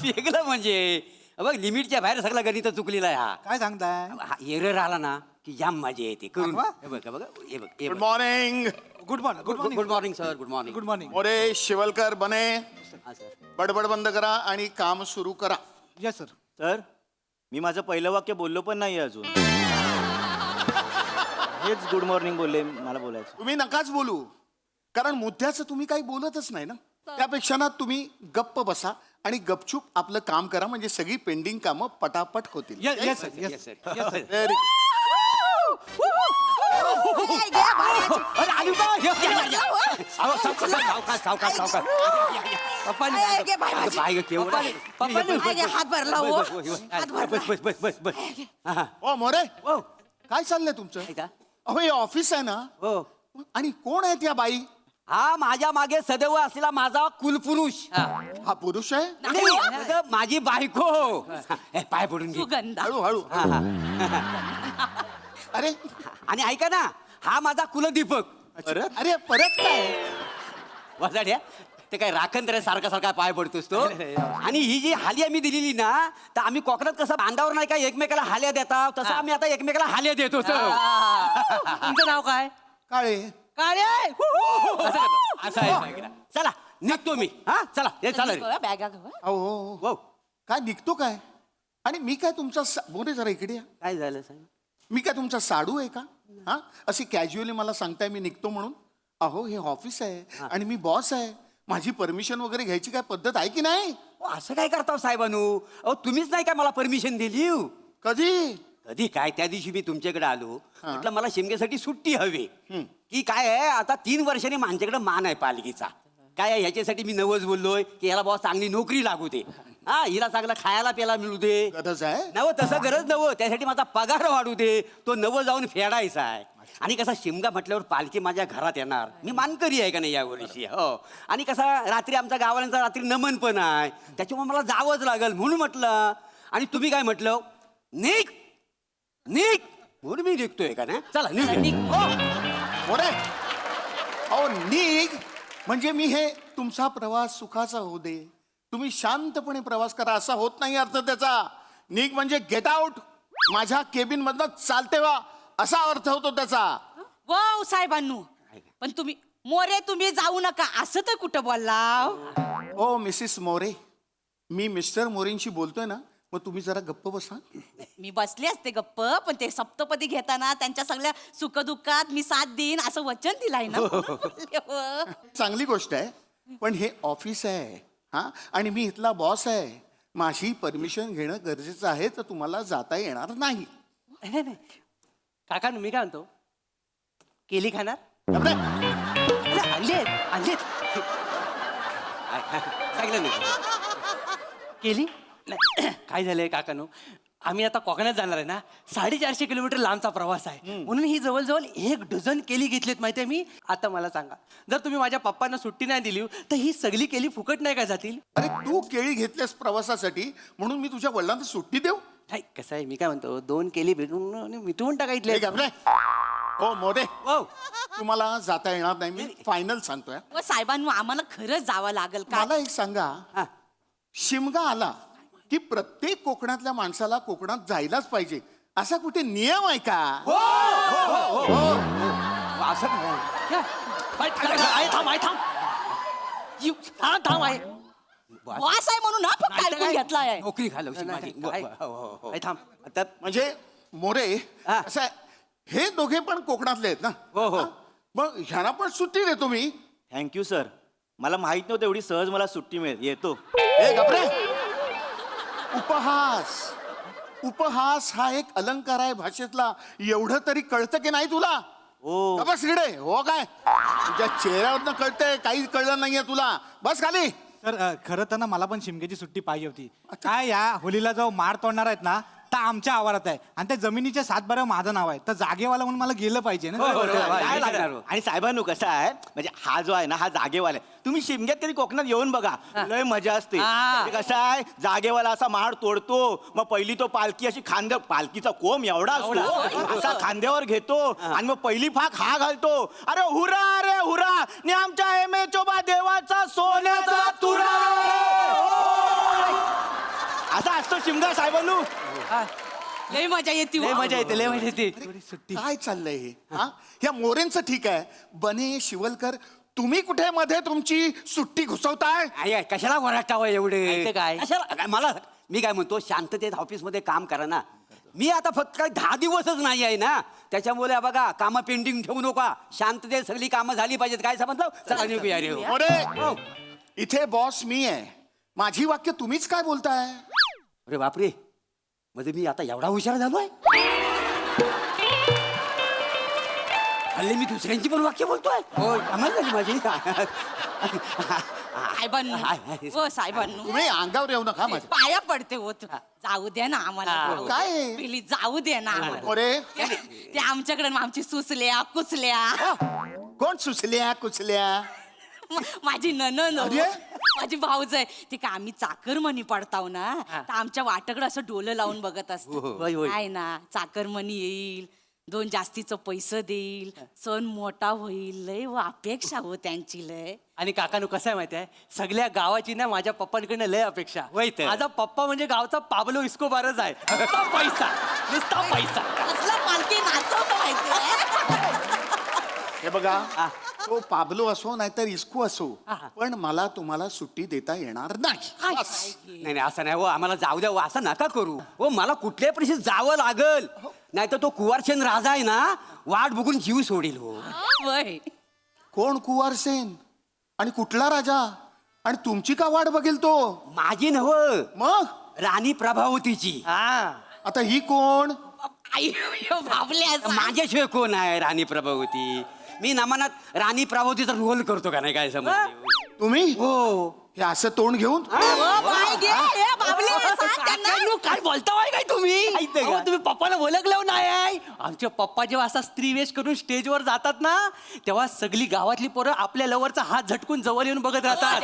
वेगळं म्हणजे बघ लिमिटच्या बाहेर सगळा गणित चुकलेला आहे हा काय सांगताय हा एरर आला ना की जाम मजा येते करून दाखवा. हे बघ हे बघ हे बघ हे गुड बघ. Morning good morning good morning good morning sir good morning good morning More Shivalkar बने हा सर बडबड बंद करा आणि काम सुरू करा येस सर सर मी माझं पहिलं वाक्य बोललो पण नाही अजून हेच गुड मॉर्निंग बोलले मला बोलायचं तुम्ही नकाच बोलू कारण मुद्द्याचं तुम्ही काही बोलतच नाही ना त्यापेक्षा ना तुम्ही गप्प बसा आणि गपचूप आपलं काम करा म्हणजे सगळी पेंडिंग कामं पटापट होतील yes sir yes Yes, sir. Yes sir Very good. अरे आली का? अहो, सावकाश, सावकाश, सावकाश. बाय गं, केवढं? हात भरला हो. बस, बस, बस, बस, बस. हा, ओ मोरे हो. काय चाललंय तुमचं आहे का? अहो हे ऑफिस आहे ना हो. आणि कोण आहेत या बाई हा माझ्या मागे सदैव असलेला माझा कुलपुरुष हा पुरुष आहे नाही, अगं, माझी बायको हे, पाय पडून घे हळू हळू हा, हा. अरे आणि ऐका ना हा माझा कुलदीपक परत अरे परत काय वाजाड्या ते काय राखण तरी सारखा सारखा पाय पडतोस तो आणि ही जी हाली आम्ही दिलेली ना तर आम्ही कोकणात कसं बांधावर नाही का एकमेकाला हाल्या देता तसं आम्ही आता एकमेकाला हाल्या देतो तुमचं नाव काय काळे काळे असं आहे चला निघतो मी हा चला हे चला रे. अहो वाव, काय निघतो काय आणि मी काय तुमचा मोरे जरा इकडे या. काय झालं सांग मी काय तुमचा साडू आहे का हा अशी कॅज्युअली मला सांगताय मी निघतो म्हणून अहो हे ऑफिस आहे आणि मी बॉस आहे माझी परमिशन वगैरे घ्यायची काय पद्धत आहे की नाही असं काय करता साहेबानू अहो तुम्हीच नाही काय मला परमिशन दिली कधी कधी काय त्या दिवशी मी तुमच्याकडे आलो म्हटलं मला शिमग्यासाठी सुट्टी हवी की काय आहे आता 3 वर्षांनी माझ्याकडे मान आहे पालखीचा काय आहे ह्याच्यासाठी मी नवस बोललोय की याला बाबा चांगली नोकरी लागू दे हा हिला चांगला खायला प्यायला मिळू दे. गरज आहे नव तसं गरज नव, त्यासाठी माझा पगार वाढू दे. तो नव जाऊन फेडायचा आहे. आणि कसा शिमगा म्हटल्यावर पालखी माझ्या घरात येणार. मी मानकरी आहे का नाही या वर्षी. हो. आणि कसा रात्री आमच्या गावाल्यांचा रात्री नमन पण आहे, त्याच्यामुळे मला जावंच लागल म्हणून म्हटलं. आणि तुम्ही काय म्हटलं, निघ निघ, म्हणून मी निघतोय का ना. चला निघ. मोरे अहो निघ म्हणजे मी हे तुमचा प्रवास सुखाचा होऊ दे, तुम्ही शांतपणे प्रवास करा असा होत नाही अर्थ त्याचा. निघ म्हणजे गेट आउट, माझ्या केबिन मधनं चालते वा असा अर्थ होतो त्याचा. वाव साहेबांनू, पण तुम्ही मोरे तुम्ही जाऊ नका असं तर कुठं बोलला. ओ मिसिस मोरे, मी मिस्टर मोरेंशी बोलतोय ना, मग तुम्ही जरा गप्प बसा. मी बसले असते गप्प, पण ते सप्तपदी घेताना त्यांच्या सगळ्या सुखदुःखात मी साथ देईन असं वचन दिलाय ना. चांगली गोष्ट आहे, पण हे ऑफिस आहे हा, आणि मी इथला बॉस आहे. माझी परमिशन घेणं गरजेचं आहे, तर तुम्हाला जाता येणार नाही. नाही काका मी काय म्हणतो, केली खाणार? गप्प रे. आणलेत आणलेत. सांगितलं नाही. केली नाही. काय झालंय काकानो, आम्ही आता कोकणात जाणार आहे ना. 450 किलोमीटर लांबचा प्रवास आहे, म्हणून ही जवळजवळ 1 डझन केली घेतलीत माहितीये मी. आता मला सांगा, जर तुम्ही माझ्या पप्पांना सुट्टी नाही दिली तर ही सगळी केली फुकट नाही का जातील? अरे तू केळी घेतल्यास प्रवासासाठी म्हणून मी तुझ्या वडिलांना सुट्टी देऊ? नाही कसं आहे, मी काय म्हणतो, 2 केली भेटून मिटवून टाकायतले. गप्प रे. हो मोरे, हो. तुम्हाला जाता येणार नाही, मी फायनल सांगतोय. व साहेबांनू आम्हाला खरंच जावं लागेल का? मला एक सांगा, शिमगा आला की प्रत्येक कोकणातल्या माणसाला कोकणात जायलाच पाहिजे असा कुठे नियम आहे का? असं थांब आहे. वास आहे म्हणून हा फक्त ऐकून घेतलाय. नोकरी घालवशी माझी. थांब. त्यात म्हणजे मोरे हा. असं आहे, हे दोघे पण कोकणातले आहेत ना? हो, हो. हा? मग ह्यांना पण सुट्टी देतो मी. थँक्यू सर, मला माहित नव्हतं एवढी सहज मला सुट्टी मिळेल. येतो. ए गप्रे. उपहास, उपहास हा एक अलंकार आहे भाषेतला, एवढं तरी कळतं की नाही तुला? हो. का बस इकडे. हो काय तुझ्या चेहऱ्यावरनं कळतंय, काहीच कळलं नाहीये तुला. बस खाली. तर खरं तर ना मला पण शिमग्याची सुट्टी पाहिजे होती. काय या होलीला जो मार तोडणार आहेत ना, तर आमच्या आवारात आहे आणि त्या जमिनीच्या 7 माझं नाव आहे, तर जागेवाला म्हणून मला गेलं पाहिजे ना. काय लागणार हो? आणि साहेबांनो कसं आहे, म्हणजे हा जो आहे ना हा जागेवाला आहे. तुम्ही शिमग्यात कधी कोकणात येऊन बघा, लय मजा असते. म्हणजे कसं आहे, जागेवाला असा माड तोडतो, मग पहिली तो पालखी अशी पालखीचा कोंब एवढा असतो असा खांद्यावर घेतो आणि मग पहिली फाक हा घालतो. अरे हुरा रे हुरा, ने आमच्या एम चोबा देवाचा सोन्याचा तुरा. असा असतो शिमगा साहेबांनो. लय मजा येते. लय मजा येते, लय मजा येते. काय चाललंय हे? हा, ह्या मोरेंचं ठीक आहे, बने शिवलकर तुम्ही कुठे मध्ये तुमची सुट्टी घुसवताय? आई, कशाला वराटावं एवढे? माहितीये काय? कशाला मला, मी काय म्हणतो, शांततेत ऑफिसमध्ये काम करा ना. मी आता फक्त काय 10 दिवसच नाही आहे ना, त्याच्यामुळे बघा कामं पेंडिंग ठेवू नका. शांततेत सगळी कामं झाली पाहिजेत. काय समजलं? चला निघूया रे. मोरे, इथे बॉस मी आहे, माझी वाक्य तुम्हीच काय बोलताय? अरे बापरे, म्हणजे मी आता एवढा हुशार झालोय? हल्ली मी दुसऱ्यांची पण वाक्य बोलतोय. हो, कमाल झाली माझी. साहेबांनू, हो साहेबांनू, तुम्ही अंगावर येऊ नका माझ्या. पाया पडते होत. जाऊ द्या ना आम्हाला. काय आहे? प्लीज जाऊ द्या ना आम्हाला. मोरे, ते आमच्याकडे आमची सुचल्या कुचल्या. कोण सुचल्या कुचल्या? माझी ननन, अरे? माझी भाऊज आहे. ते का आम्ही चाकरमनी पडताव ना, तर आमच्या वाटाकडे असं डोलं लावून बघत असतो. काय ना, चाकरमनी येईल, 2 जास्तीचं पैसे देईल, सण मोठा होईल, लय व अपेक्षा हो त्यांची लय. आणि काकानो कसं आहे माहिती आहे, सगळ्या गावाची ना माझ्या पप्पांकडनं लय अपेक्षा. माझा पप्पा म्हणजे गावचा पाब्लो इस्कोबारच आहे. नुसता पैसा, नुसता पैसा. कसला पालखी नाचवतो माहिती. हे बघा, तो पाबलो असो नाहीतर इस्कू असो, पण मला तुम्हाला सुट्टी देता येणार नाही. बस. नाही असं नाही हो, आम्हाला जाऊ द्या हो, असं नका करू हो. मला कुठल्याही परिस्थितीत जावं लागल, नाहीतर तो कुवारचंद राजा आहे ना, वाट बघून जीव सोडील हो. वय कोण कुवारसेन आणि कुठला राजा? आणि तुमची का वाट बघेल तो? माझी नव, मग राणी प्रभावतीची. आता ही कोण? आई भावल्या. माझ्याशिवाय कोण आहे राणी प्रभावती? मी नमनात राणी प्रभावतीचा रोल करतो का नाही, काय समज? तुम्ही हो हे असं तोंड घेऊन काय बोलताय काय तुम्ही अहो, तुम्ही पप्पाला ओळखलं नाही आमचे पप्पा जेव्हा असा स्त्रीवेश करून स्टेजवर जातात ना तेव्हा सगळी गावातली पोरं आपल्या लवरचा हात झटकून जवळ येऊन बघत राहतात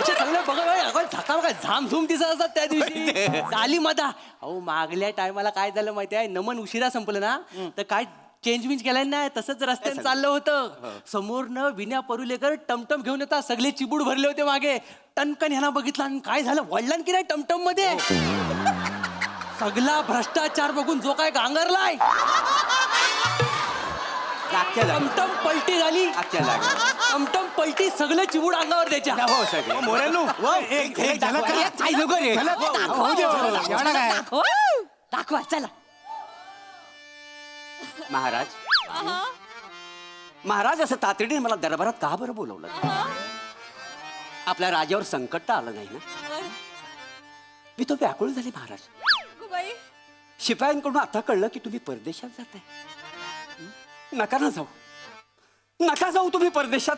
अच्छा, चांगलं बघा सकाळ काय झामझूम दिसत असतात त्या दिवशी झाली मधा अहो मागल्या टायमाला काय झालं माहिती आहे नमन उशिरा संपलं ना तर काय चेंज केलाय नाही तसंच रस्त्याने चाललं होतं समोरनं विन्या परुलेकर टमटम घेऊन येतात सगळे चिबूड भरले होते मागे टनकन ह्याला बघितलं आणि काय झालं वळलं की नाही टमटम मध्ये सगळा भ्रष्टाचार बघून जो काय गांगरलाय टमटम पलटी झाली टमटम पलटी सगळे चिबूड अंगावर द्यायच्या मोऱ्यानो दाखवा चला महाराज महाराज असं तातडीने मला दरबारात का बरं बोलवलं आपल्या राजावर संकट तर आलं नाही ना मी तो व्याकुळ झाले महाराज शिपायांकडून आता कळलं की तुम्ही परदेशात जाताय नका ना जाऊ तुम्ही परदेशात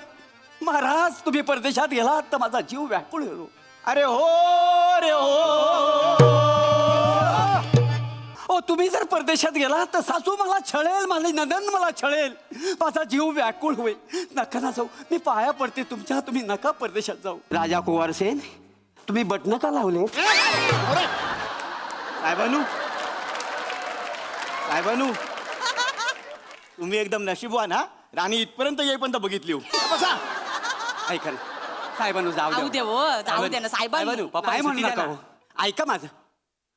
महाराज तुम्ही परदेशात गेलात तर माझा जीव व्याकुळ होतो अरे हो रे हो ओ तुम्ही जर परदेशात गेला तर सासू मला छळेल माझे नंदन मला छळेल माझा जीव व्याकुळ होईल नका ना जाऊ मी पाया पडते तुमच्या तुम्ही नका परदेशात जाऊ राजा कुवारसेन तुम्ही बटन का लावले साहेबानू तुम्ही एकदम नशीबवान हा राणी इथपर्यंत येईपर्यंत बघितली बसा ऐका ना साहेबांनो जाऊ दे हो, जाऊ दे ना साहेबांनो. पप्पा नाही म्हणू नका हो. ऐका माझं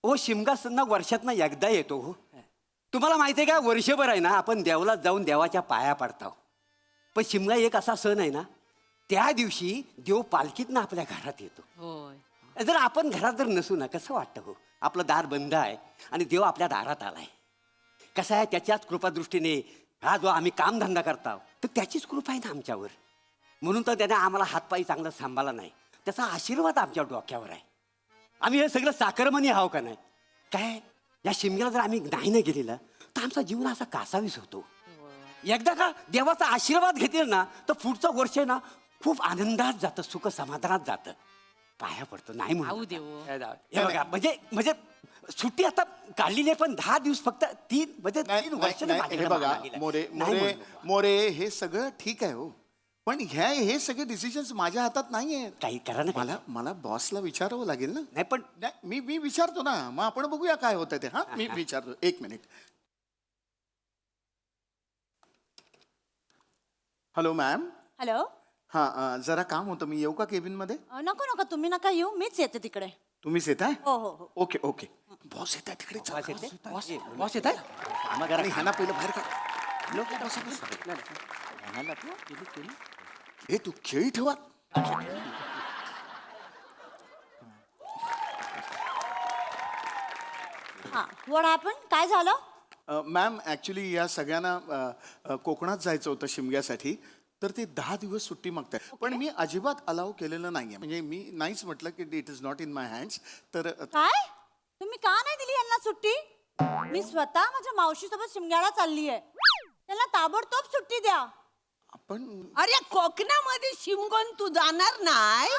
ओ शिमगा वर्षातनं एकदा येतो हो तुम्हाला माहिती आहे का वर्षभर आहे ना आपण देवलात जाऊन देवाच्या पाया पडतो पण शिमगा एक असा सण आहे ना त्या दिवशी देव पालखीतनं आपल्या घरात येतो होय जर आपण घरात जर नसू ना कसं वाटतं हो आपलं दार बंद आहे आणि देव आपल्या दारात आलाय कसं आहे त्याच्याच कृपादृष्टीने हा जो आम्ही कामधंदा करतो तर त्याचीच कृपा आहे ना आमच्यावर म्हणून तर त्याने आम्हाला हातपायी चांगलं सांभाळला नाही त्याचा आशीर्वाद आमच्या डोक्यावर आहे आम्ही हे सगळं साखरमणी आहो का नाही काय या शिमग्याला जर आम्ही नाही ना गेलेलं तर आमचा जीवन असा कासावीस होतो एकदा का देवाचा आशीर्वाद घेतील ना तर पुढचं वर्ष ना खूप आनंदात जातं सुख समाधानात जातं पाया पडतो नाही जाऊ दे हो. हे बघा म्हणजे सुट्टी आता काढलेली आहे पण 10 दिवस फक्त 3 वर्ष हे बघा मोरे हे सगळं ठीक आहे हो पण हे सगळे डिसिजन्स माझ्या हातात नाहीये काही करा ना मला बॉसला विचारावं लागेल ना नाही पण मी विचारतो ना मग आपण बघूया काय होतं ते हा मी विचारतो 1 मिनिट हॅलो मॅम हॅलो हा जरा काम होतं मी येऊ का केबिन मध्ये नको नको तुम्ही नका येऊ मीच येते तिकडे तुम्हीच येत आहे हो हो हो ओके ओके बॉस येत आहे तिकडे बॉस येत आहे ह्याना पहिलं बाहेर काढ हे तू खेळी ठेवा हा व्हॉट हॅपन काय झालं मॅम ॲक्च्युली या सगळ्यांना कोकणात जायचं होतं शिमग्यासाठी तर ते 10 दिवस सुट्टी मागतात पण मी अजिबात अलाव केलेलं नाहीये म्हणजे मी नाहीच म्हटलं की it is not in my hands तर काय तुम्ही का नाही दिली यांना सुट्टी मी स्वतः माझ्या मावशीसोबत शिमग्याला चालली आहे त्यांना ताबडतोब सुट्टी द्या आपण अरे कोकणामध्ये शिमगोन तू जाणार नाही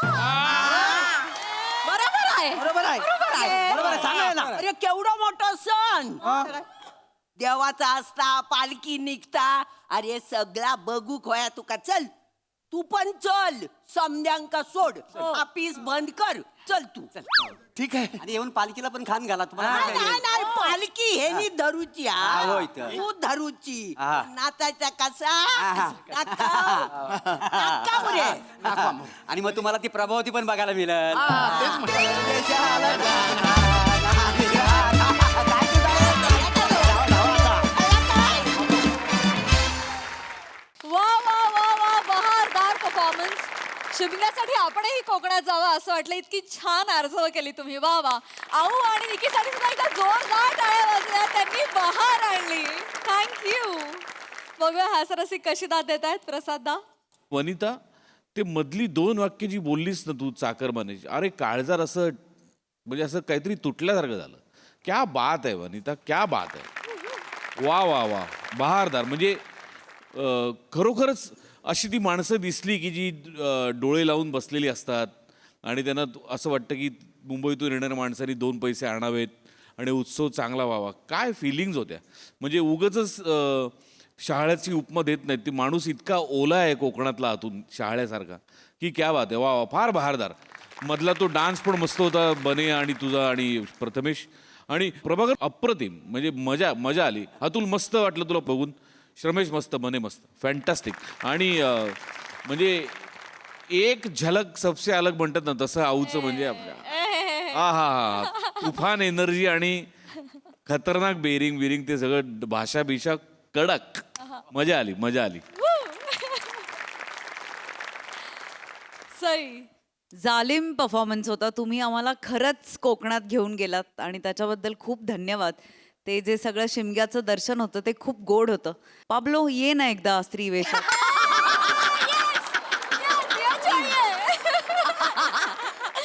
बरोबर आहे अरे केवढं मोठं सण देवाचा असता पालखी निघता अरे सगळा बघू खोया तुका चल तू पण चल समद्यांका सोड ऑफिस बंद कर चल तू ठीक आहे आणि येऊन पालखीला पण खान घाला नाही पालखी हे नी धरूची होय तर. तू धरूची हा. नाचायचा कसा नाका उरे. आणि मग तुम्हाला ती प्रभावती पण बघायला मिळेल वा वा वा वा बहारदार परफॉर्मन्स शिमग्यासाठी आपणही कोकणात जावं असं वाटलं इतकी छान आरजव केली तुम्ही वा वा आऊ आणि निकीसाठी सुद्धा एकदा जोरदार टाळ्या वाजल्या त्यांनी बहार आणली थँक्यू बघूया हास्यरसिक कशी दाद देत आहेत प्रसाददा वनिता ते मधली 2 वाक्य जी बोललीस ना तू चाकरमानीची अरे काळजार असं म्हणजे असं काहीतरी तुटल्यासारखं झालं क्या बात आहे वनिता क्या बात आहे वा वा वा बहारदार म्हणजे खरोखरच अशी ती माणसं दिसली की जी डोळे लावून बसलेली असतात आणि त्यांना असं वाटतं की मुंबईतून येणाऱ्या माणसांनी 2 पैसे आणावेत आणि उत्सव चांगला व्हावा. काय फिलिंग्ज होत्या. म्हणजे उगाचच शहाळ्याची उपमा देत नाहीत. ती माणूस इतका ओला आहे कोकणातला आतून शहाळ्यासारखा की क्या बात आहे. वा वा, फार बहारदार. मधला तो डान्स पण मस्त होता, बने आणि तुझा आणि प्रथमेश आणि प्रभाकर अप्रतिम. म्हणजे मजा आली. अतुल मस्त वाटलं तुला बघून. श्रमेश मस्त, बने मस्त, फॅन्टॅस्टिक. आणि म्हणजे एक झलक सबसे अलग म्हणतात ना तसं आऊचं म्हणजे आपल्या हा तुफान एनर्जी आणि खतरनाक बेरिंग ते सगळं भाषा बिषा कडक. मजा आली. सई. जालिम परफॉर्मन्स होता. तुम्ही आम्हाला खरंच कोकणात घेऊन गेलात आणि त्याच्याबद्दल खूप धन्यवाद. ते जे सगळं शिमग्याचं दर्शन होतं ते खूप गोड होतं. पाब्लो ये ना एकदा स्त्री वेशात.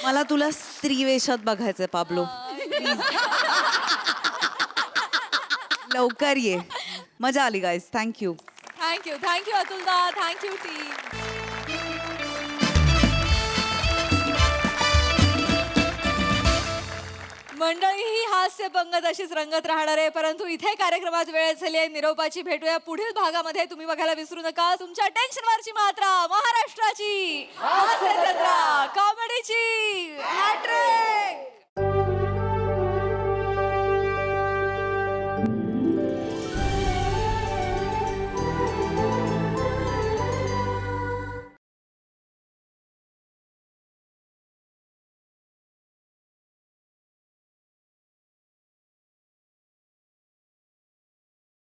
मला तुला स्त्री वेशात बघायचंय पाब्लो. लवकर ये. मजा आली गाईज. थँक्यू. थँक्यू अतुलदा. Thank you team. मंडळी ही हास्य पंगत अशीच रंगत राहणार आहे. परंतु इथे कार्यक्रमात वेळ झाली आहे निरोपाची. भेटूया पुढील भागामध्ये. तुम्ही बघायला विसरू नका तुमच्या टेन्शनवरची मात्रा, महाराष्ट्राची हास्य जत्रा, कॉमेडीची हॅट्रिक.